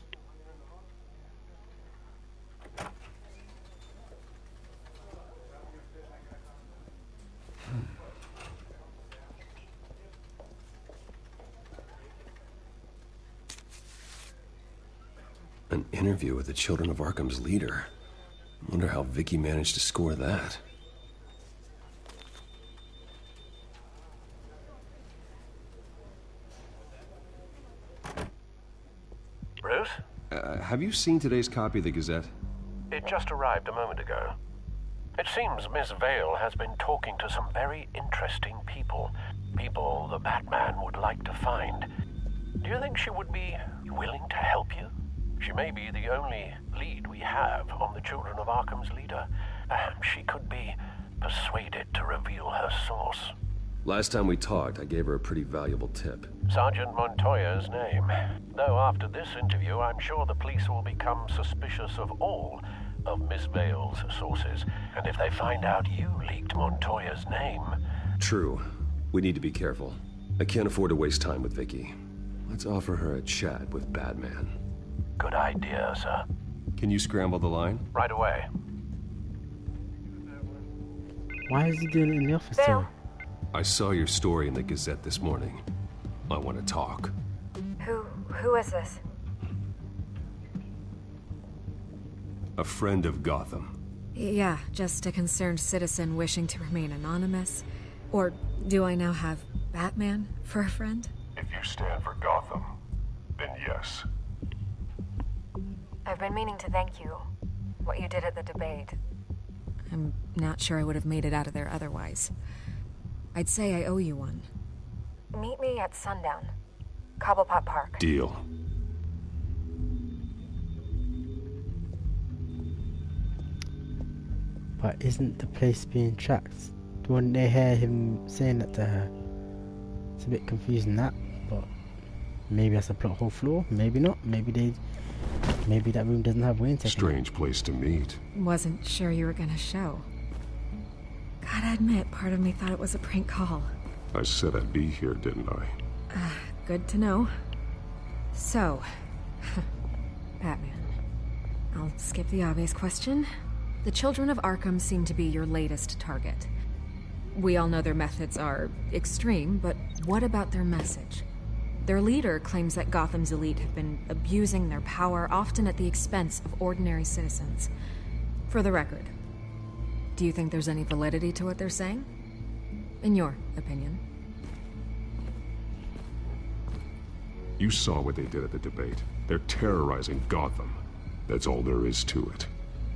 An interview with the Children of Arkham's leader. Wonder how Vicky managed to score that. Bruce? Have you seen today's copy of the Gazette? It just arrived a moment ago. It seems Miss Vale has been talking to some very interesting people. People the Batman would like to find. Do you think she would be willing to help you? She may be the only lead we have on the Children of Arkham's leader. Perhaps she could be persuaded to reveal her source. Last time we talked, I gave her a pretty valuable tip. Sergeant Montoya's name. Though after this interview, I'm sure the police will become suspicious of all of Miss Vale's sources. And if they find out you leaked Montoya's name... True. We need to be careful. I can't afford to waste time with Vicky. Let's offer her a chat with Batman. Good idea, sir. Can you scramble the line? Right away. Why is he doing it in the office, Vale. I saw your story in the Gazette this morning. I want to talk. Who is this? A friend of Gotham. Yeah, just a concerned citizen wishing to remain anonymous. Or do I now have Batman for a friend? If you stand for Gotham, then yes. I've been meaning to thank you. What you did at the debate. I'm not sure I would have made it out of there otherwise. I'd say I owe you one. Meet me at sundown. Cobblepot Park. Deal. But isn't the place being tracked? Wouldn't they hear him saying that to her? It's a bit confusing, that, but maybe that's a plot hole flaw, maybe not, maybe that room doesn't have Wayne taken. Strange place to meet. Wasn't sure you were gonna show. Gotta admit, part of me thought it was a prank call. I said I'd be here, didn't I? Good to know. So, Batman. I'll skip the obvious question. The Children of Arkham seem to be your latest target. We all know their methods are extreme, but what about their message? Their leader claims that Gotham's elite have been abusing their power, often at the expense of ordinary citizens. For the record, do you think there's any validity to what they're saying? In your opinion? You saw what they did at the debate. They're terrorizing Gotham. That's all there is to it.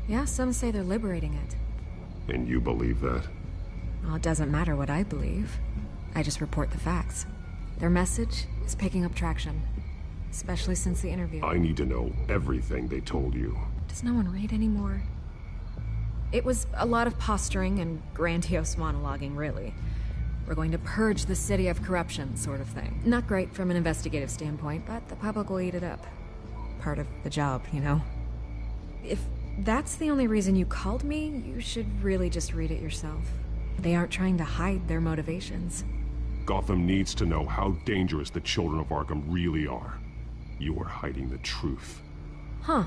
Yeah, some say they're liberating it. And you believe that? Well, it doesn't matter what I believe. I just report the facts. Their message is picking up traction, especially since the interview. I need to know everything they told you. Does no one read anymore? It was a lot of posturing and grandiose monologuing, really. We're going to purge the city of corruption, sort of thing. Not great from an investigative standpoint, but the public will eat it up. Part of the job, you know? If that's the only reason you called me, you should really just read it yourself. They aren't trying to hide their motivations. Gotham needs to know how dangerous the Children of Arkham really are. You are hiding the truth. Huh.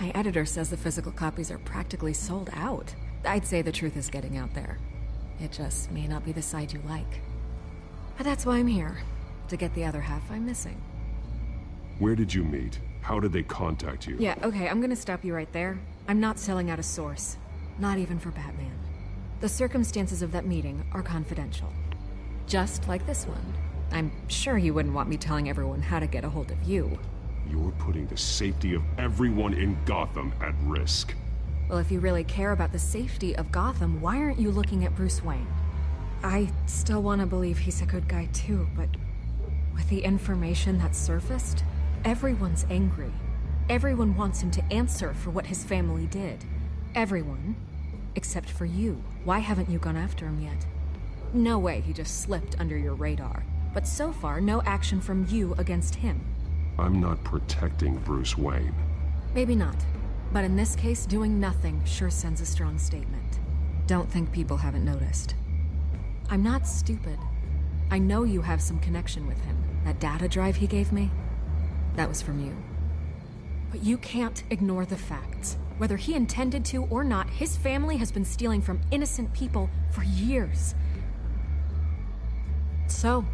My editor says the physical copies are practically sold out. I'd say the truth is getting out there. It just may not be the side you like. But that's why I'm here. To get the other half I'm missing. Where did you meet? How did they contact you? Yeah, okay, I'm gonna stop you right there. I'm not selling out a source. Not even for Batman. The circumstances of that meeting are confidential. Just like this one. I'm sure you wouldn't want me telling everyone how to get a hold of you. You're putting the safety of everyone in Gotham at risk. Well, if you really care about the safety of Gotham, why aren't you looking at Bruce Wayne? I still want to believe he's a good guy too, but with the information that surfaced, everyone's angry. everyone wants him to answer for what his family did. Everyone. Except for you. Why haven't you gone after him yet? No way he just slipped under your radar. But so far, no action from you against him. I'm not protecting Bruce Wayne. Maybe not. But in this case, doing nothing sure sends a strong statement. Don't think people haven't noticed. I'm not stupid. I know you have some connection with him. That data drive he gave me, that was from you. But you can't ignore the facts. Whether he intended to or not, his family has been stealing from innocent people for years. So,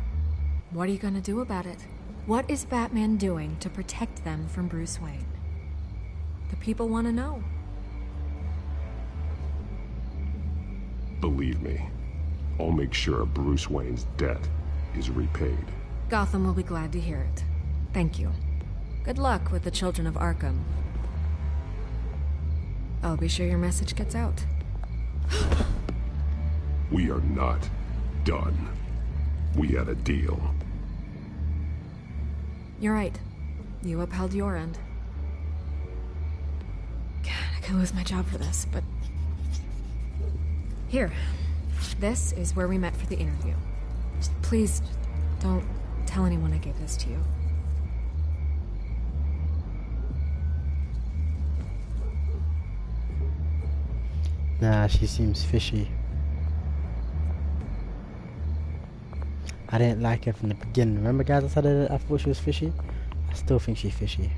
what are you gonna do about it? What is Batman doing to protect them from Bruce Wayne? The people want to know. Believe me, I'll make sure Bruce Wayne's debt is repaid. Gotham will be glad to hear it. Thank you. Good luck with the children of Arkham. I'll be sure your message gets out. We are not done. We had a deal. You're right. You upheld your end. God, I could lose my job for this, but... Here. This is where we met for the interview. Just please, don't tell anyone I gave this to you. Nah, she seems fishy. I didn't like her from the beginning. Remember, guys, I said I thought she was fishy? I still think she's fishy.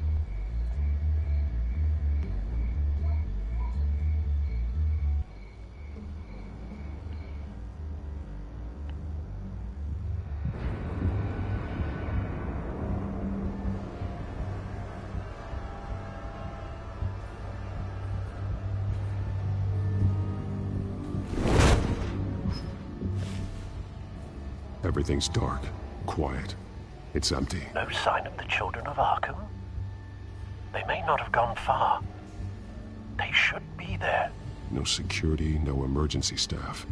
Everything's dark, quiet. It's empty. No sign of the children of Arkham? They may not have gone far. They should be there. No security, no emergency staff.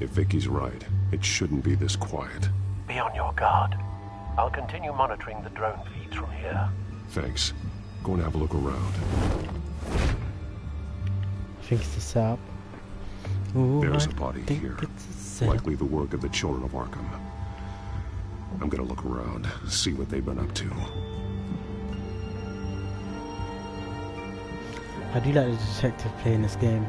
If Vicky's right, it shouldn't be this quiet. Be on your guard. I'll continue monitoring the drone feeds from here. Thanks. Go and have a look around. I think it's a setup. Ooh, There's a body here. Likely the work of the children of Arkham. I'm gonna look around, see what they've been up to. I do like the detective playing this game.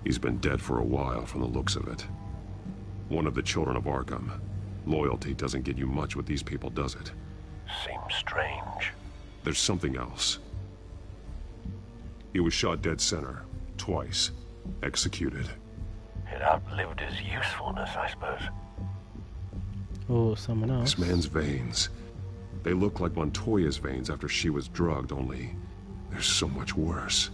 He's been dead for a while from the looks of it. One of the children of Arkham. Loyalty doesn't get you much with these people, does it? Seems strange. There's something else. He was shot dead center, twice, executed. It outlived his usefulness, I suppose. Oh, someone else. This man's veins. They look like Montoya's veins after she was drugged, only they're so much worse.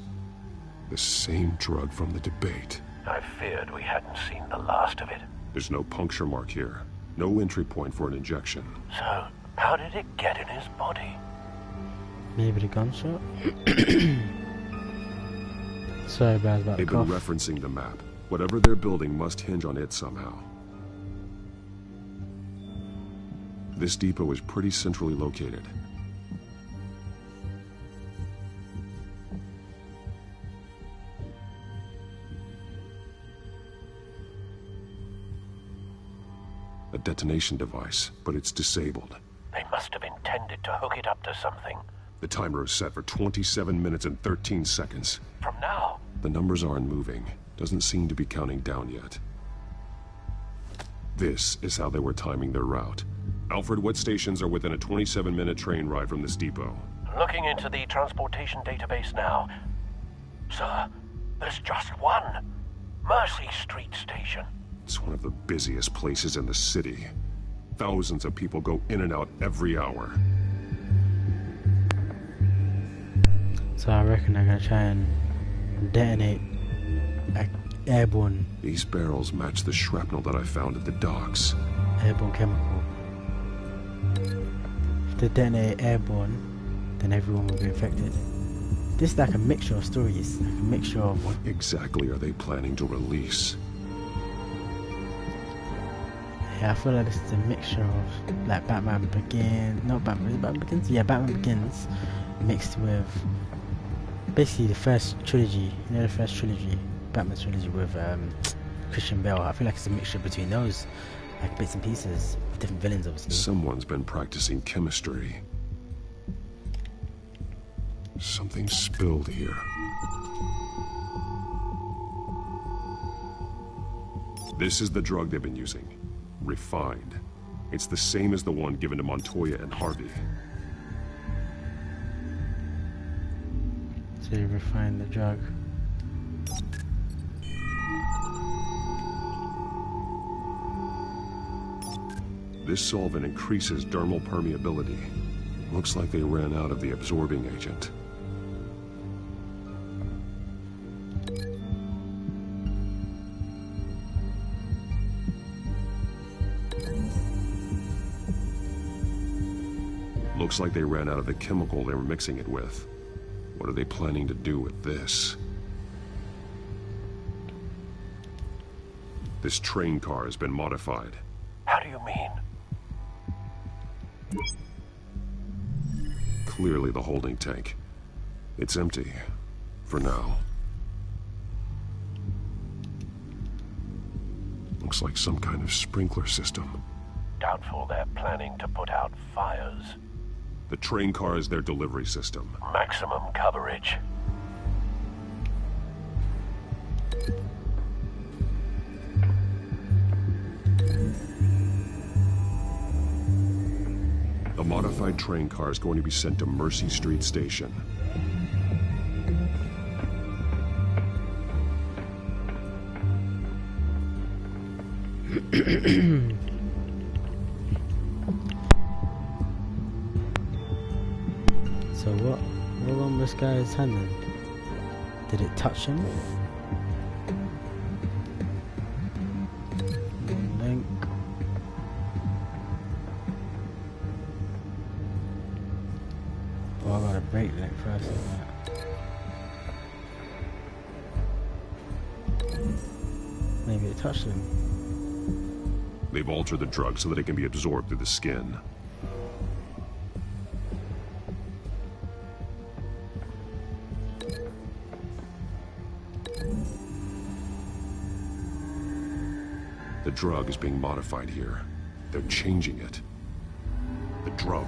The same drug from the debate. I feared we hadn't seen the last of it. There's no puncture mark here. No entry point for an injection. So, how did it get in his body? Maybe the gunshot? Sorry, Baz, about They've the been cough. referencing the map. Whatever they're building must hinge on it somehow. This depot is pretty centrally located. A detonation device, but it's disabled. They must have intended to hook it up to something. The timer is set for 27 minutes and 13 seconds. From now? The numbers aren't moving. Doesn't seem to be counting down yet. This is how they were timing their route. Alfred, what stations are within a 27-minute train ride from this depot? Looking into the transportation database now. Sir, there's just one. Mercy Street Station. It's one of the busiest places in the city. Thousands of people go in and out every hour. So I reckon they're gonna try and detonate airborne. These barrels match the shrapnel that I found at the docks. Airborne chemical. If they detonate airborne, then everyone will be infected. This is like a mixture of stories, like a mixture of... What exactly are they planning to release? Yeah, I feel like this is a mixture of like Batman Begins, not Batman, is it Batman Begins? Yeah, Batman Begins mixed with basically the first trilogy, you know, the first trilogy, Batman trilogy with Christian Bale. I feel like it's a mixture between those, like bits and pieces, with different villains obviously. Someone's been practicing chemistry. Something spilled here. This is the drug they've been using. Refined. It's the same as the one given to Montoya and Harvey. So you refine the drug. This solvent increases dermal permeability. Looks like they ran out of the absorbing agent. Looks like they ran out of the chemical they were mixing it with. What are they planning to do with this? This train car has been modified. How do you mean? Clearly the holding tank. It's empty. For now. Looks like some kind of sprinkler system. Doubtful they're planning to put out fires. The train car is their delivery system. Maximum coverage. The modified train car is going to be sent to Mercy Street Station. So what on this guy's hand then? Did it touch him? Link. Oh, I gotta break link first. Maybe it touched him. They've altered the drug so that it can be absorbed through the skin. The drug is being modified here. They're changing it. The drug.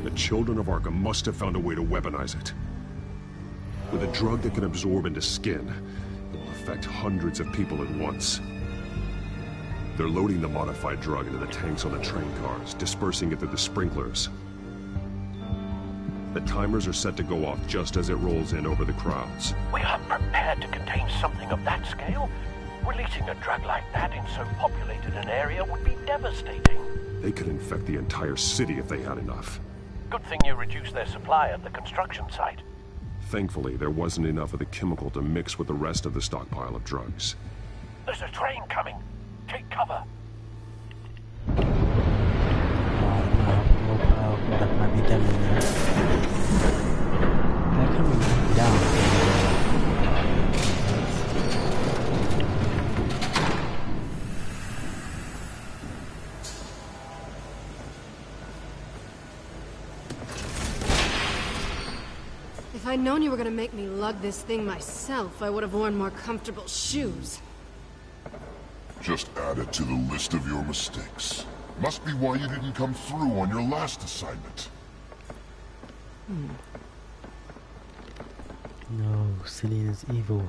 The children of Arkham must have found a way to weaponize it. With a drug that can absorb into skin, it will affect hundreds of people at once. They're loading the modified drug into the tanks on the train cars, dispersing it through the sprinklers. The timers are set to go off just as it rolls in over the crowds. We aren't prepared to contain something of that scale. Releasing a drug like that in so populated an area would be devastating. They could infect the entire city if they had enough. Good thing you reduced their supply at the construction site. Thankfully, there wasn't enough of the chemical to mix with the rest of the stockpile of drugs. There's a train coming. Take cover. That might be them in there. They're coming down. If I'd known you were gonna make me lug this thing myself, I would have worn more comfortable shoes. Just add it to the list of your mistakes. Must be why you didn't come through on your last assignment. No, Selina's evil.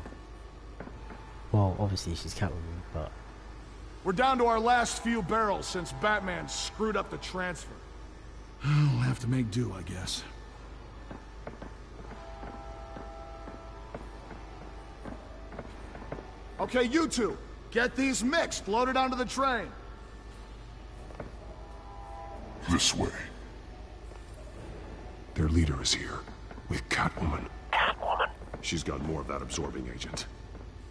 Well, obviously she's Catwoman, but... We're down to our last few barrels since Batman screwed up the transfer. We'll have to make do, I guess. Okay, you two, get these mixed, loaded onto the train. This way. Their leader is here, with Catwoman. Catwoman? She's got more of that absorbing agent.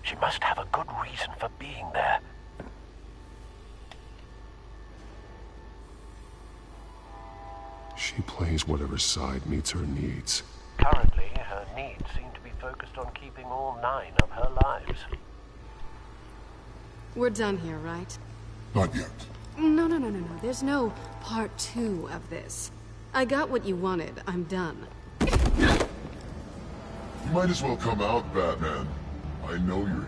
She must have a good reason for being there. She plays whatever side meets her needs. Currently, her needs seem to be focused on keeping all 9 of her lives. We're done here, right? Not yet. No. There's no part 2 of this. I got what you wanted. I'm done. You might as well come out, Batman. I know you're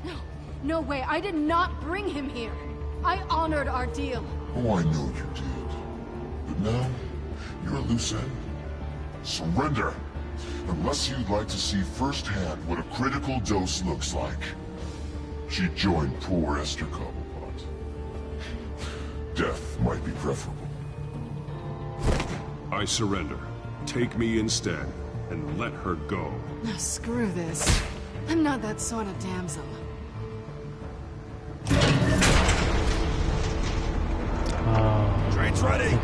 here. No way. I did not bring him here. I honored our deal. Oh, I know you did. But now, you're a loose end. Surrender! Unless you'd like to see firsthand what a critical dose looks like. She joined poor Esther Cobblepot. Death might be preferable. I surrender. Take me instead, and let her go. Oh, screw this. I'm not that sort of damsel. Train's ready!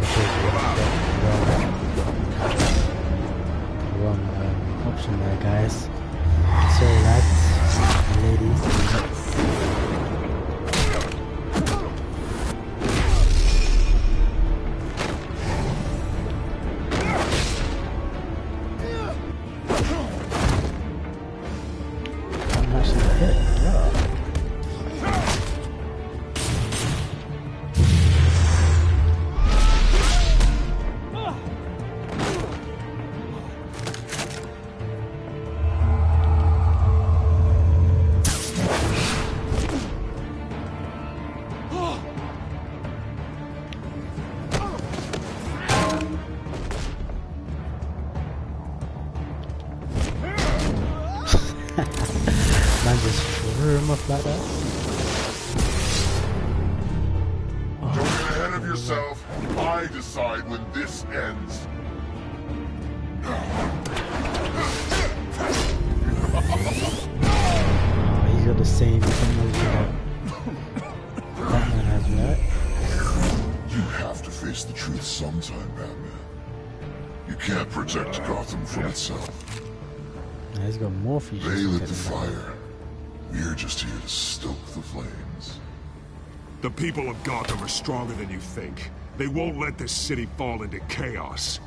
Wrong option there, guys. Sorry, lads, ladies. Man just threw him off like that. Don't get ahead of yourself. I decide when this ends. Oh, he's got the same technology that Batman has, right? You have to face the truth sometime, Batman. You can't protect Gotham from itself. Yeah, he's got more features. They lit the fire. We're just here to stoke the flames. The people of Gotham are stronger than you think. They won't let this city fall into chaos.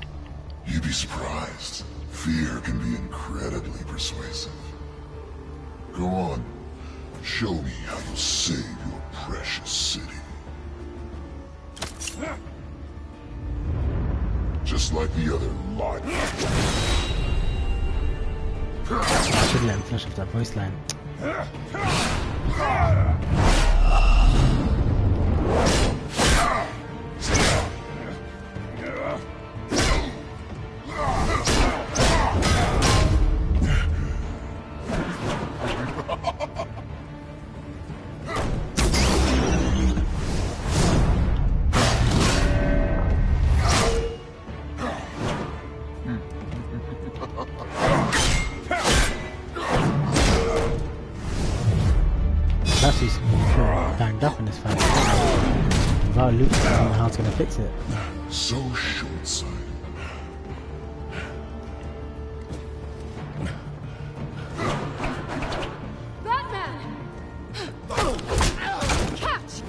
You'd be surprised. Fear can be incredibly persuasive. Go on. Show me how you'll save your precious city. Just like the other lot. I should let him finish off that voice line. He's banged up in this fight. Without Luke, I don't know how it's gonna fix it. So short-sighted. Batman! Catch!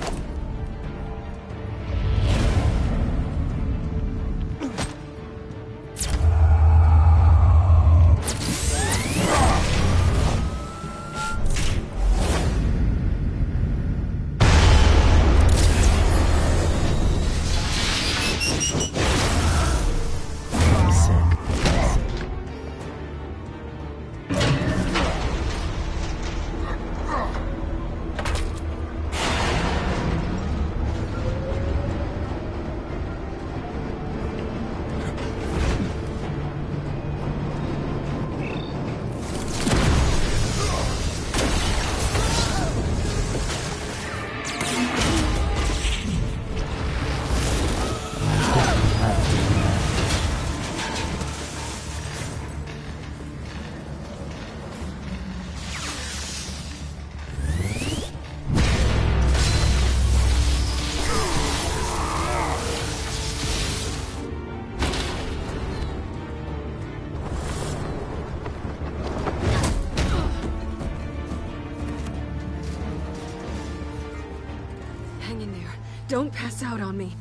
Hang in there. Don't pass out on me.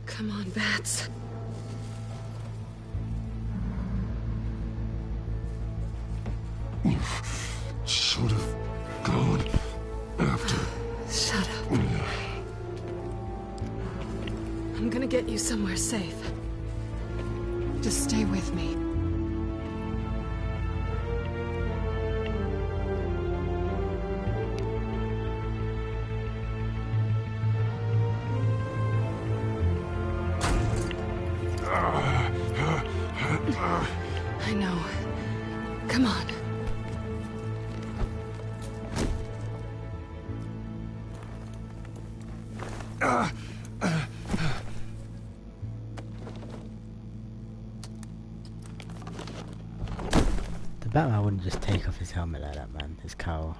Come on, Bats. Should have gone get you somewhere safe. Just stay with me. I know. Come on. The Batman wouldn't just take off his helmet like that, man. His cowl,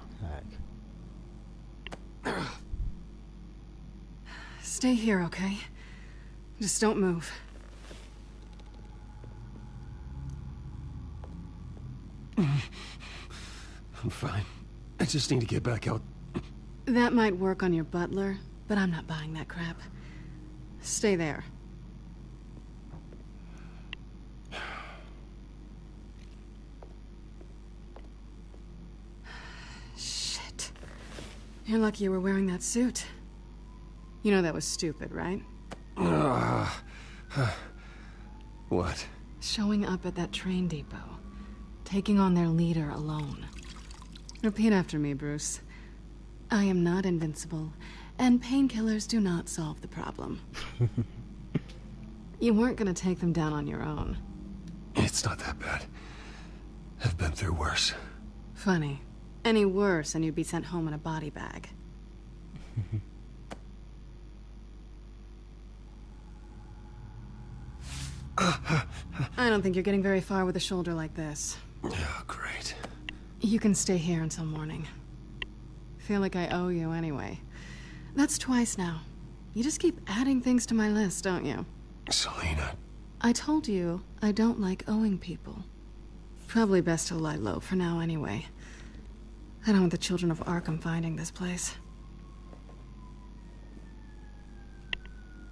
like... Stay here, okay? Just don't move. I'm fine. I just need to get back out. That might work on your butler, but I'm not buying that crap. Stay there. Shit. You're lucky you were wearing that suit. You know that was stupid, right? What? Showing up at that train depot. Taking on their leader alone. Repeat after me, Bruce. I am not invincible, and painkillers do not solve the problem. You weren't gonna take them down on your own. It's not that bad. I've been through worse. Funny. Any worse and you'd be sent home in a body bag. I don't think you're getting very far with a shoulder like this. Oh, great. You can stay here until morning. Feel like I owe you anyway. That's twice now. You just keep adding things to my list, don't you? Selina. I told you I don't like owing people. Probably best to lie low for now anyway. I don't want the children of Arkham finding this place.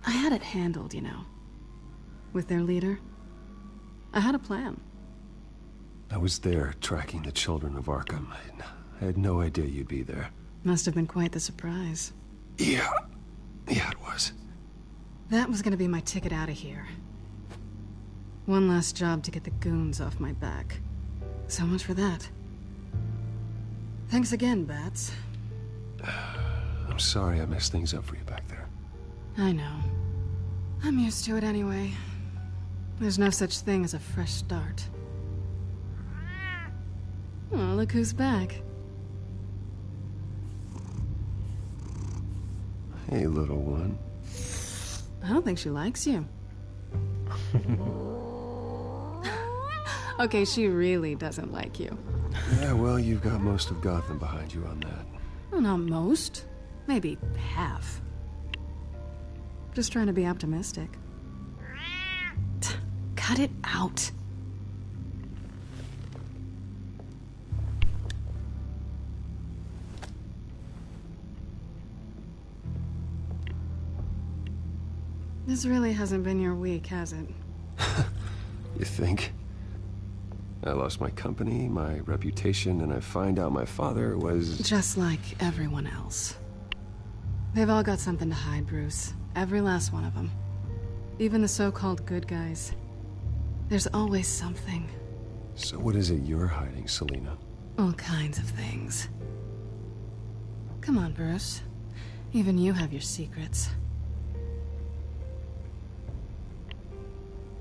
I had it handled, you know. With their leader. I had a plan. I was there tracking the children of Arkham. I had no idea you'd be there. Must have been quite the surprise. Yeah, it was. That was gonna be my ticket out of here. One last job to get the goons off my back. So much for that. Thanks again, Bats. I'm sorry I messed things up for you back there. I know. I'm used to it anyway. There's no such thing as a fresh start. Oh, look who's back. Hey, little one. I don't think she likes you. Okay, she really doesn't like you. Yeah, well, you've got most of Gotham behind you on that. Well, not most. Maybe half. Just trying to be optimistic. Cut it out. This really hasn't been your week, has it? You think? I lost my company, my reputation, and I find out my father was... Just like everyone else. They've all got something to hide, Bruce. Every last one of them. Even the so-called good guys. There's always something. So what is it you're hiding, Selina? All kinds of things. Come on, Bruce. Even you have your secrets.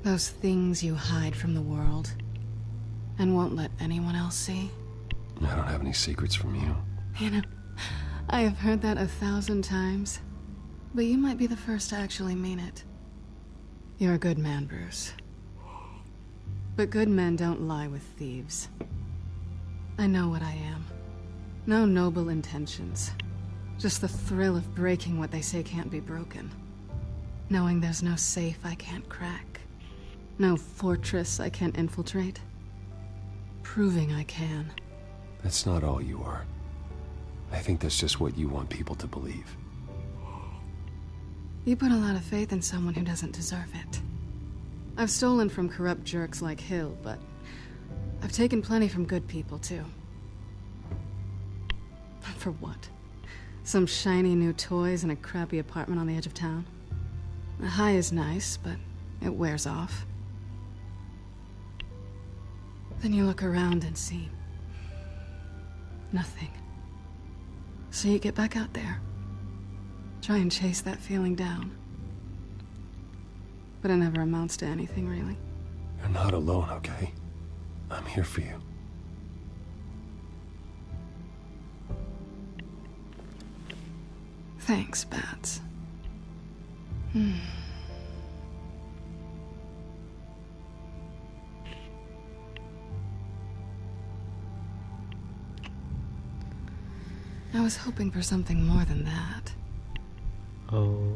Those things you hide from the world and won't let anyone else see. I don't have any secrets from you. You know, I have heard that 1,000 times, but you might be the first to actually mean it. You're a good man, Bruce. But good men don't lie with thieves. I know what I am. No noble intentions. Just the thrill of breaking what they say can't be broken. Knowing there's no safe I can't crack. No fortress I can't infiltrate. Proving I can. That's not all you are. I think that's just what you want people to believe. You put a lot of faith in someone who doesn't deserve it. I've stolen from corrupt jerks like Hill, but I've taken plenty from good people, too. For what? Some shiny new toys and a crappy apartment on the edge of town? The high is nice, but it wears off. Then you look around and see nothing. So you get back out there. Try and chase that feeling down. But it never amounts to anything, really. You're not alone, okay? I'm here for you. Thanks, Bats. I was hoping for something more than that. Oh.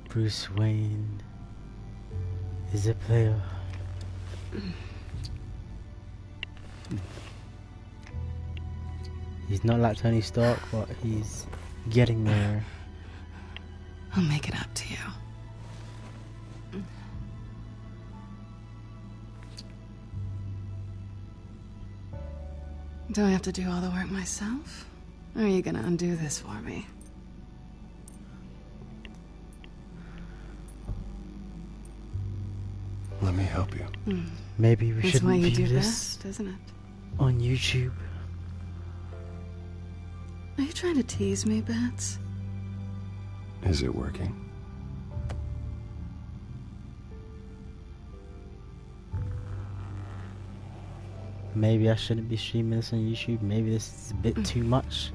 Bruce Wayne is a player. He's not like Tony Stark, but he's getting there. I'll make it up to you. Do I have to do all the work myself? Or are you gonna undo this for me? Let me help you. Maybe we shouldn't That's why you view do this best, isn't it? on YouTube. Are you trying to tease me, Bats? Is it working? Maybe I shouldn't be streaming this on YouTube. Maybe this is a bit too much.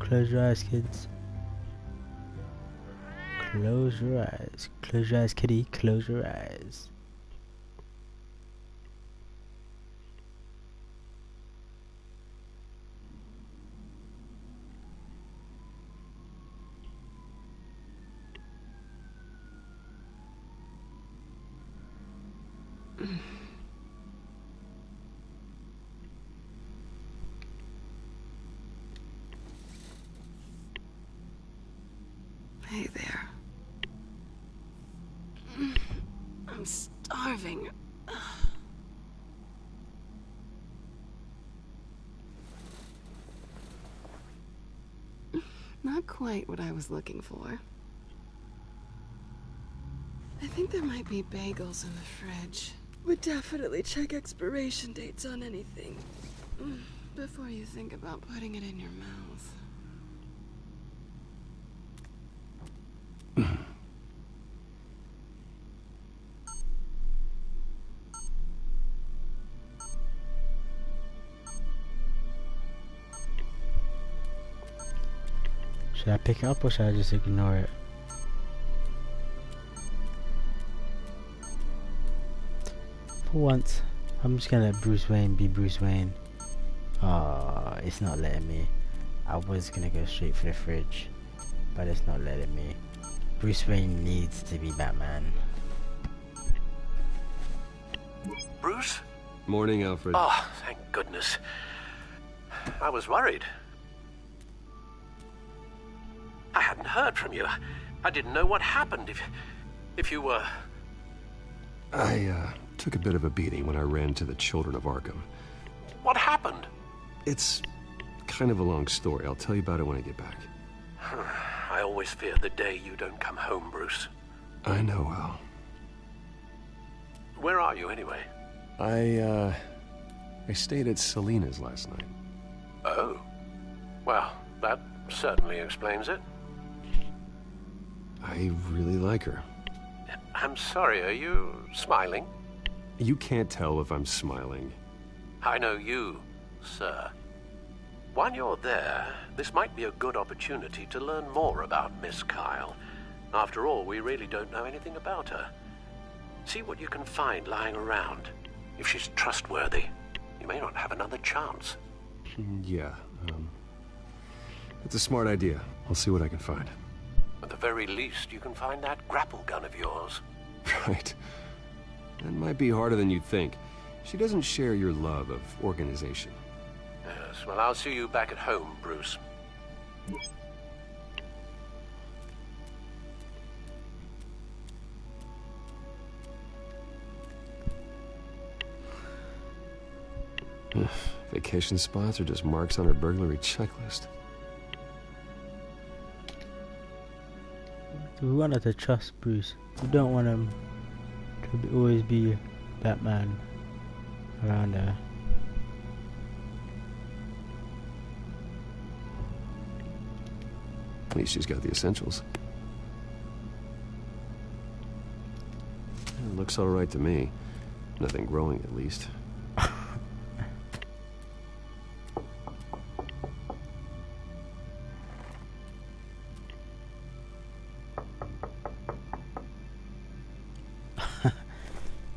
Close your eyes, kids. Close your eyes. Close your eyes, kitty. Close your eyes. Hey there. I'm starving. Not quite what I was looking for. I think there might be bagels in the fridge. Would definitely check expiration dates on anything before you think about putting it in your mouth. Should I pick it up or should I just ignore it? For once, I'm just gonna let Bruce Wayne be Bruce Wayne. It's not letting me. I was gonna go straight for the fridge, but it's not letting me. Bruce Wayne needs to be Batman. Bruce? Morning, Alfred. Oh, thank goodness. I was worried. I hadn't heard from you. I didn't know what happened if you were... I took a bit of a beating when I ran to the Children of Arkham. What happened? It's kind of a long story. I'll tell you about it when I get back. I always fear the day you don't come home, Bruce. I know, Al. Where are you, anyway? I stayed at Selina's last night. Oh. Well, that certainly explains it. I really like her. I'm sorry, are you smiling? You can't tell if I'm smiling. I know you, sir. While you're there, this might be a good opportunity to learn more about Miss Kyle. After all, we really don't know anything about her. See what you can find lying around. If she's trustworthy, you may not have another chance. Yeah, it's a smart idea. I'll see what I can find. At the very least, you can find that grapple gun of yours. Right. That might be harder than you'd think. She doesn't share your love of organization. Yes. Well, I'll see you back at home, Bruce. Vacation spots are just marks on her burglary checklist. We wanted to trust Bruce. We don't want him to always be Batman around there. At least she's got the essentials. It looks alright to me. Nothing growing, at least.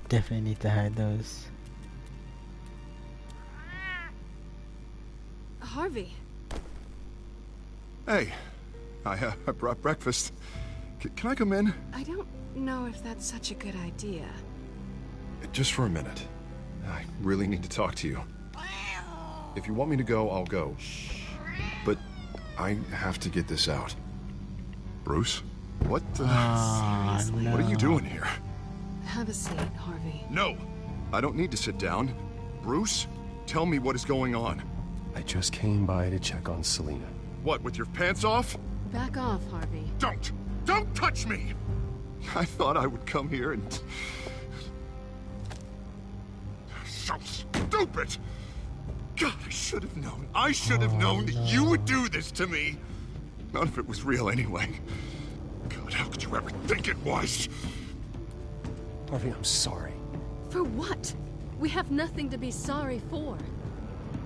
Definitely need to hide those. Harvey. Hey, I brought breakfast. Can I come in? I don't know if that's such a good idea. Just for a minute. I really need to talk to you. If you want me to go, I'll go. But I have to get this out. Bruce? What the... Seriously? What are you doing here? Have a seat, Harvey. No, I don't need to sit down. Bruce, tell me what is going on. I just came by to check on Selina. What, with your pants off? Back off, Harvey. Don't! Don't touch me! I thought I would come here and... So stupid! God, I should have known. I should have known that you would do this to me. None of it was real anyway. God, how could you ever think it was? Harvey, I'm sorry. For what? We have nothing to be sorry for.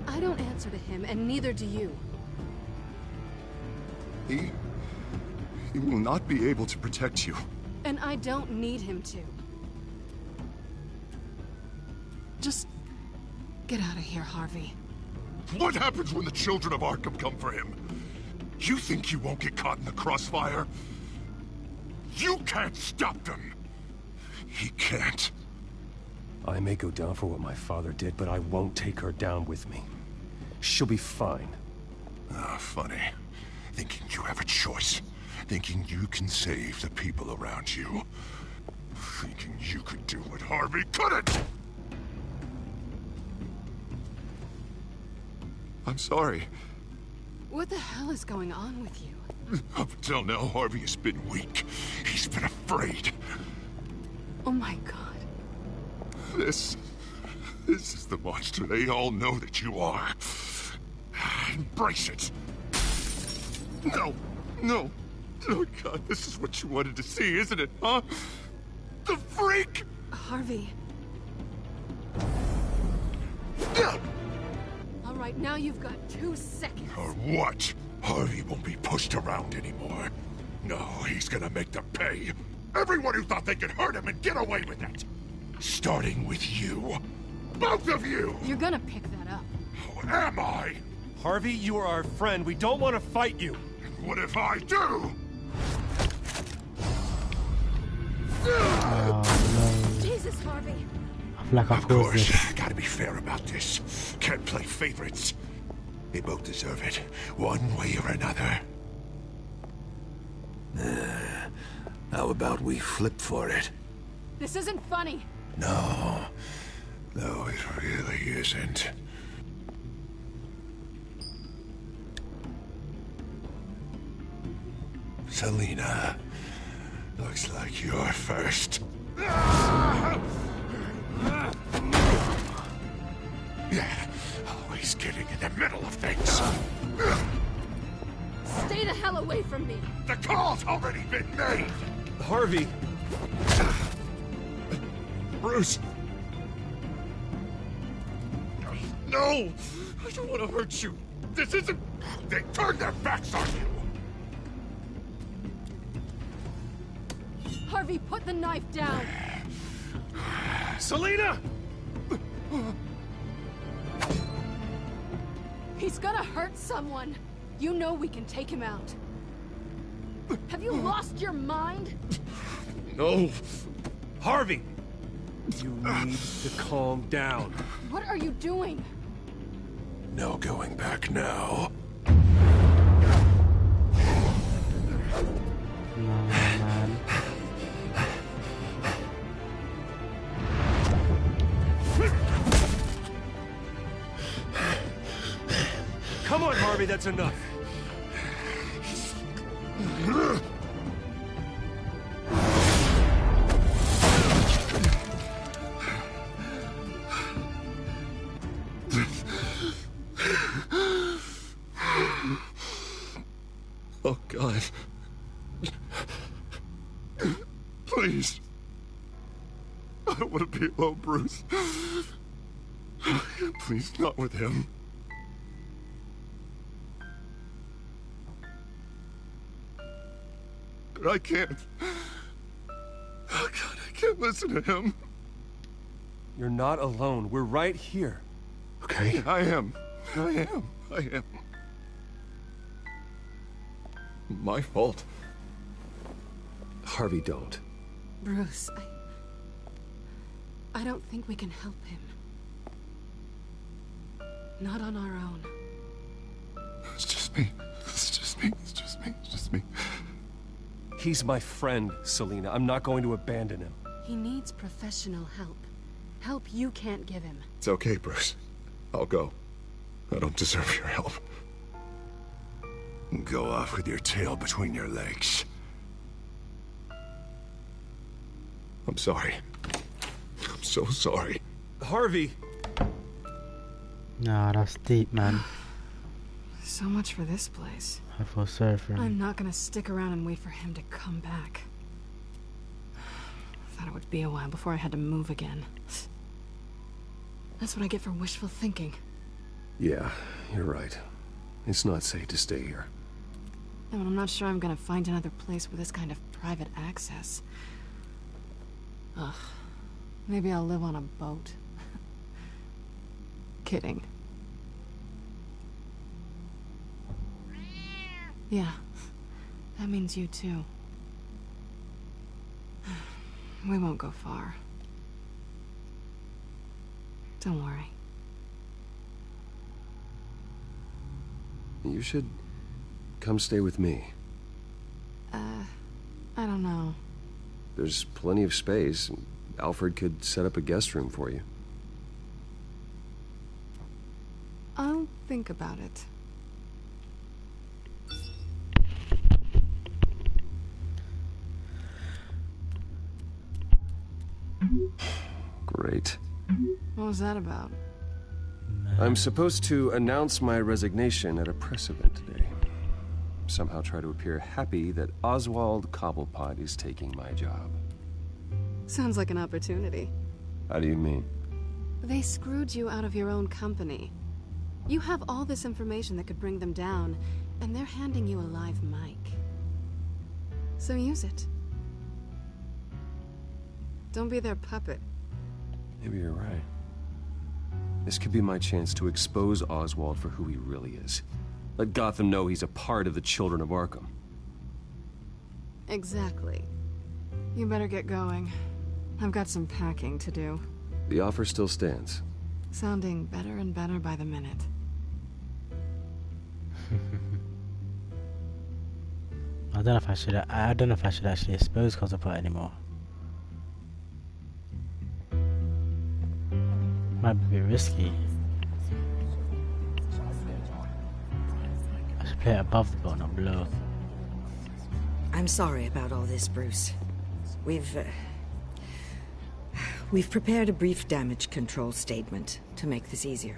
I don't answer to him, and neither do you. He will not be able to protect you. And I don't need him to. Just get out of here, Harvey. What happens when the children of Arkham come for him? You think you won't get caught in the crossfire? You can't stop them. He can't. I may go down for what my father did, but I won't take her down with me. She'll be fine. Ah, funny. Thinking you have a choice. Thinking you can save the people around you. Thinking you could do what Harvey couldn't! I'm sorry. What the hell is going on with you? Up until now, Harvey has been weak. He's been afraid. Oh my god. This is the monster they all know that you are. Embrace it. No. Oh god, this is what you wanted to see, isn't it, huh? The freak! Harvey. All right, now you've got 2 seconds. Or what? Harvey won't be pushed around anymore. No, he's gonna make them pay. Everyone who thought they could hurt him and get away with it. Starting with you. Both of you! You're gonna pick that up. Who am I? Harvey, you are our friend. We don't want to fight you. What if I do? Oh, no. Jesus, Harvey. I feel like Of course, gotta be fair about this. Can't play favorites. They both deserve it, one way or another. How about we flip for it? This isn't funny. No, it really isn't. Selina, looks like you're first. Yeah, always getting in the middle of things. Stay the hell away from me. The call's already been made. Harvey. Bruce. No, I don't want to hurt you. This isn't... They turned their backs on you. Harvey, put the knife down. Selina! He's gonna hurt someone. You know we can take him out. Have you lost your mind? No. Harvey! You need to calm down. What are you doing? No going back now. No, man. Come on, Harvey, that's enough. Oh, God. Please. I don't want to be alone, Bruce. Please, not with him. But I can't. Oh, God, I can't listen to him. You're not alone. We're right here. Okay. I am. My fault. Harvey, don't. Bruce, I don't think we can help him. Not on our own. It's just me. He's my friend, Selina. I'm not going to abandon him. He needs professional help. Help you can't give him. It's okay, Bruce. I'll go. I don't deserve your help. Go off with your tail between your legs. I'm sorry. I'm so sorry. Harvey! Nah, that's deep, man. So much for this place. I feel sorry for him. I'm not gonna stick around and wait for him to come back. I thought it would be a while before I had to move again. That's what I get for wishful thinking. Yeah, you're right. It's not safe to stay here. And I'm not sure I'm gonna find another place with this kind of private access. Ugh. Maybe I'll live on a boat. Kidding. Yeah. That means you too. We won't go far. Don't worry. You should come stay with me. I don't know. There's plenty of space. Alfred could set up a guest room for you. I'll think about it. Great. What was that about? I'm supposed to announce my resignation at a press event today. Somehow try to appear happy that Oswald Cobblepot is taking my job. Sounds like an opportunity. How do you mean? They screwed you out of your own company. You have all this information that could bring them down, and they're handing you a live mic. So use it. Don't be their puppet. Maybe you're right. This could be my chance to expose Oswald for who he really is. Let Gotham know he's a part of the Children of Arkham. Exactly. You better get going. I've got some packing to do. The offer still stands. Sounding better and better by the minute. I don't know if I should actually expose Cobblepot anymore. Might be a bit risky. I should play it above the ball, not below. I'm sorry about all this, Bruce. We've prepared a brief damage control statement to make this easier.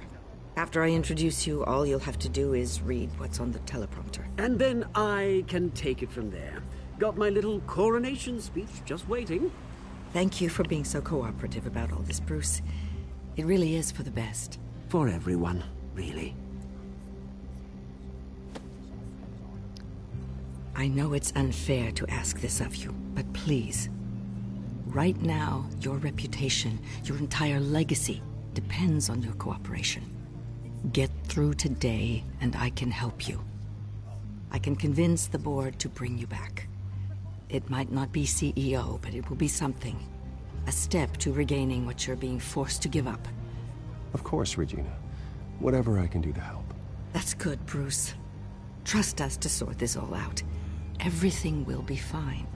After I introduce you, all you'll have to do is read what's on the teleprompter. And then I can take it from there. Got my little coronation speech just waiting. Thank you for being so cooperative about all this, Bruce. It really is for the best. For everyone, really. I know it's unfair to ask this of you, but please. Right now, your reputation, your entire legacy, depends on your cooperation. Get through today, and I can help you. I can convince the board to bring you back. It might not be CEO, but it will be something. A step to regaining what you're being forced to give up. Of course, Regina. Whatever I can do to help. That's good, Bruce. Trust us to sort this all out. Everything will be fine.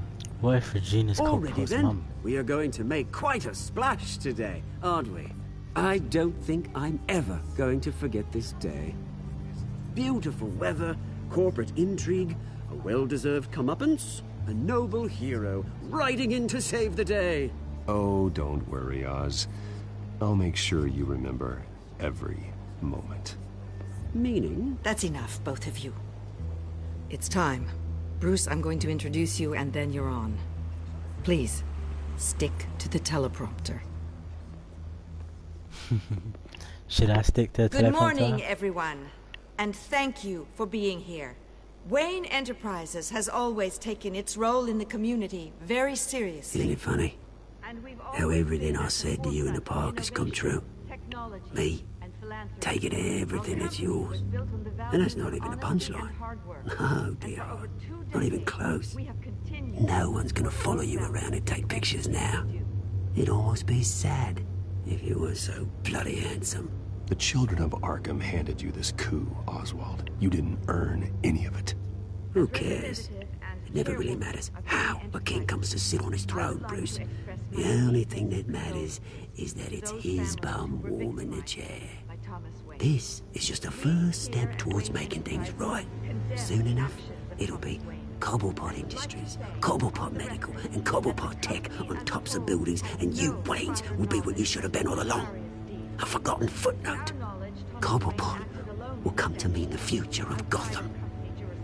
What if Regina's Already Cobblepot's then, mum? we are going to make quite a splash today, aren't we? I don't think I'm ever going to forget this day. Beautiful weather, corporate intrigue, a well-deserved comeuppance, a noble hero riding in to save the day. Oh, don't worry, Oz. I'll make sure you remember every moment. Meaning? That's enough, both of you. It's time. Bruce, I'm going to introduce you and then you're on. Please, stick to the teleprompter. Should I stick to the teleprompter? Good morning, everyone. And thank you for being here. Wayne Enterprises has always taken its role in the community very seriously. Isn't it funny? How everything I said to you in the park has come true. Me, taking everything that's yours. And that's not even a punchline. Oh dear, not even close. No one's gonna follow you around and take pictures now. It'd almost be sad if you were so bloody handsome. The children of Arkham handed you this coup, Oswald. You didn't earn any of it. Who cares? It never really matters how a king comes to sit on his throne, Bruce. The only thing that matters is that it's his bum warm in the chair. This is just a first step towards making things right. Soon enough, it'll be Cobblepot Industries, Cobblepot Medical, and Cobblepot Tech on tops of buildings, and you, Waynes, will be what you should have been all along. A forgotten footnote. Cobblepot will come to mean the future of Gotham.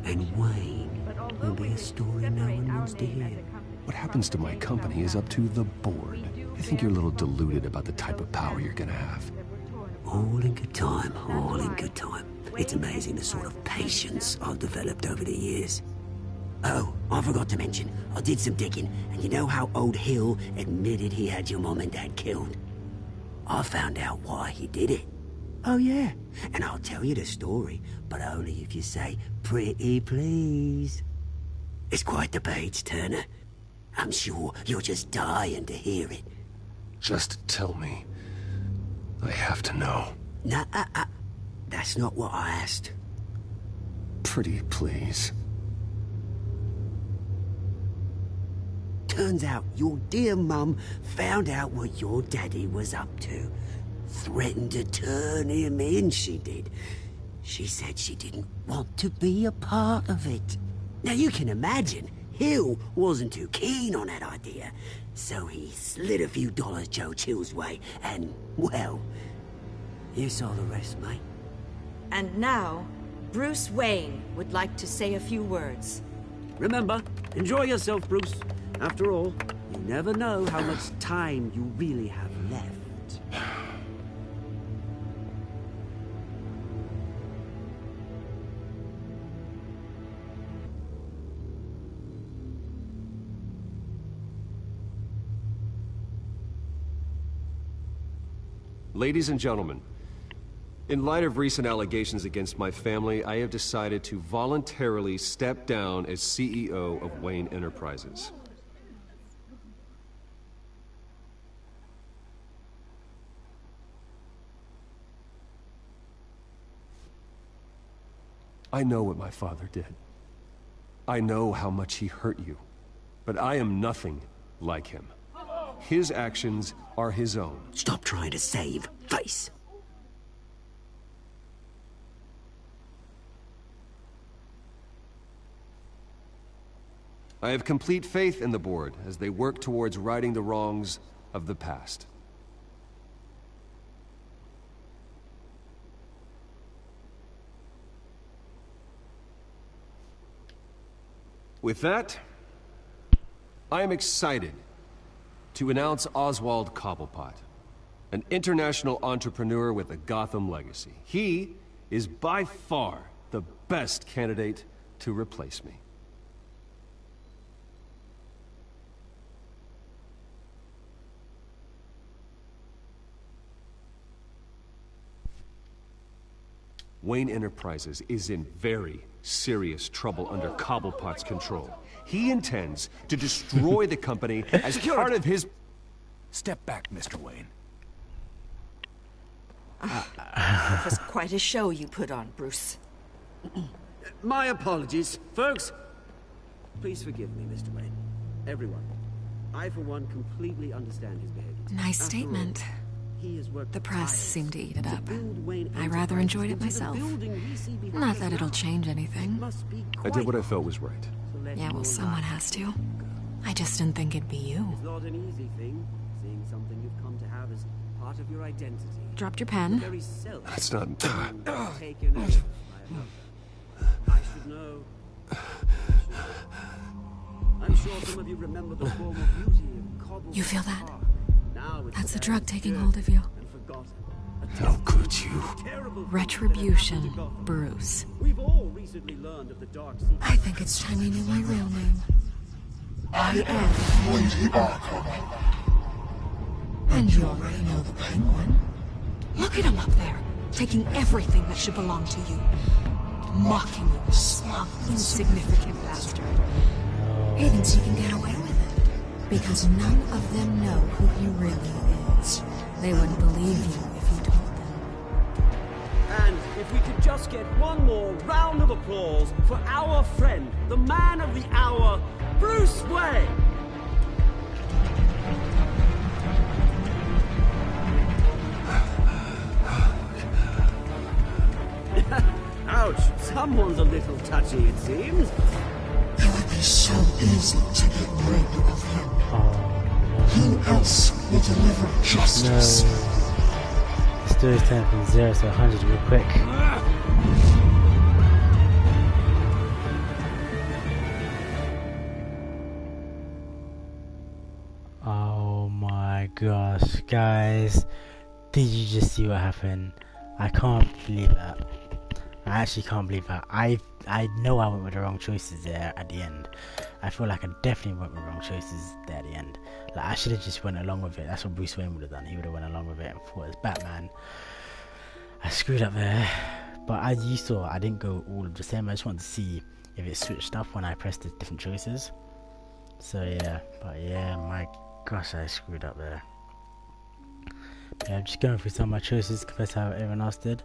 And Wayne will be a story no one wants to hear. What happens to my company is up to the board. I think you're a little deluded about the type of power you're gonna have. All in good time, all in good time. It's amazing the sort of patience I've developed over the years. Oh, I forgot to mention, I did some digging, and you know how old Hill admitted he had your mom and dad killed? I found out why he did it. Oh yeah, and I'll tell you the story, but only if you say, pretty please. It's quite the page, Turner. I'm sure you're just dying to hear it. Just tell me. I have to know. Nah, that's not what I asked. Pretty please. Turns out your dear mum found out what your daddy was up to. Threatened to turn him in, she did. She said she didn't want to be a part of it. Now you can imagine, Hill wasn't too keen on that idea. So he slid a few dollars Joe Chill's way, and, well, you saw the rest, mate. And now, Bruce Wayne would like to say a few words. Remember, enjoy yourself, Bruce. After all, you never know how much time you really have left. Ladies and gentlemen, in light of recent allegations against my family, I have decided to voluntarily step down as CEO of Wayne Enterprises. I know what my father did. I know how much he hurt you, but I am nothing like him. His actions are his own. Stop trying to save face. I have complete faith in the board as they work towards righting the wrongs of the past. With that, I am excited to announce Oswald Cobblepot, an international entrepreneur with a Gotham legacy. He is by far the best candidate to replace me. Wayne Enterprises is in very serious trouble under Cobblepot's control. He intends to destroy the company as part of his... Step back, Mr. Wayne. It was quite a show you put on, Bruce. My apologies, folks. Please forgive me, Mr. Wayne. Everyone. I, for one, completely understand his behavior. Nice statement. The press seemed to eat it up. I rather enjoyed it myself. Not that it'll change anything. I did what I felt was right. Yeah, well, someone has to. I just didn't think it'd be you. It's not an easy thing, seeing something you've come to have as part of your identity. Dropped your pen. That's not... Taken over by another. I should know. I'm sure some of you remember the form of beauty of cobble. You feel that? Now That's the drug taking hold of you. How could you? Retribution, Bruce. We've all recently learned of the dark secret. I think it's time you knew my real name. I am Lady Arkham. And you already know the Penguin. Look at him up there, taking everything that should belong to you. Mocking you, smug, insignificant bastard. He thinks he can get away with it. Because none of them know who he really is. They wouldn't believe you if you told them. And if we could just get one more round of applause for our friend, the man of the hour, Bruce Wayne! Ouch, someone's a little touchy, it seems. It would be so easy to get rid of him. Who else will deliver justice? No. The story's turned from 0 to 100 real quick. Oh my gosh, guys. Did you just see what happened? I can't believe that. I actually can't believe that. I know I went with the wrong choices there at the end. I feel like I definitely went with the wrong choices there at the end. Like, I should have just went along with it. That's what Bruce Wayne would have done. He would have went along with it and thought it was Batman. I screwed up there. But as you saw, I didn't go all of the same. I just wanted to see if it switched up when I pressed the different choices. So yeah, but yeah, my gosh, I screwed up there. Yeah, I'm just going through some of my choices compared to how everyone else did.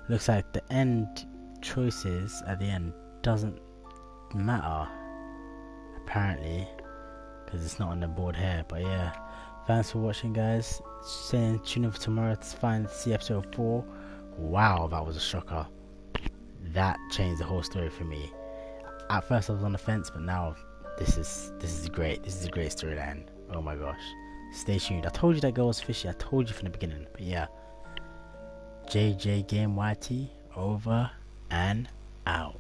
Looks like the end choices at the end doesn't matter, apparently, because it's not on the board here. But yeah, thanks for watching, guys. Tune in for tomorrow to see episode 4. Wow, that was a shocker. That changed the whole story for me. At first I was on the fence, but now this is great. This is a great storyline. Oh my gosh. Stay tuned. I told you that girl was fishy. I told you from the beginning. But yeah. JayJayGameYT over and out.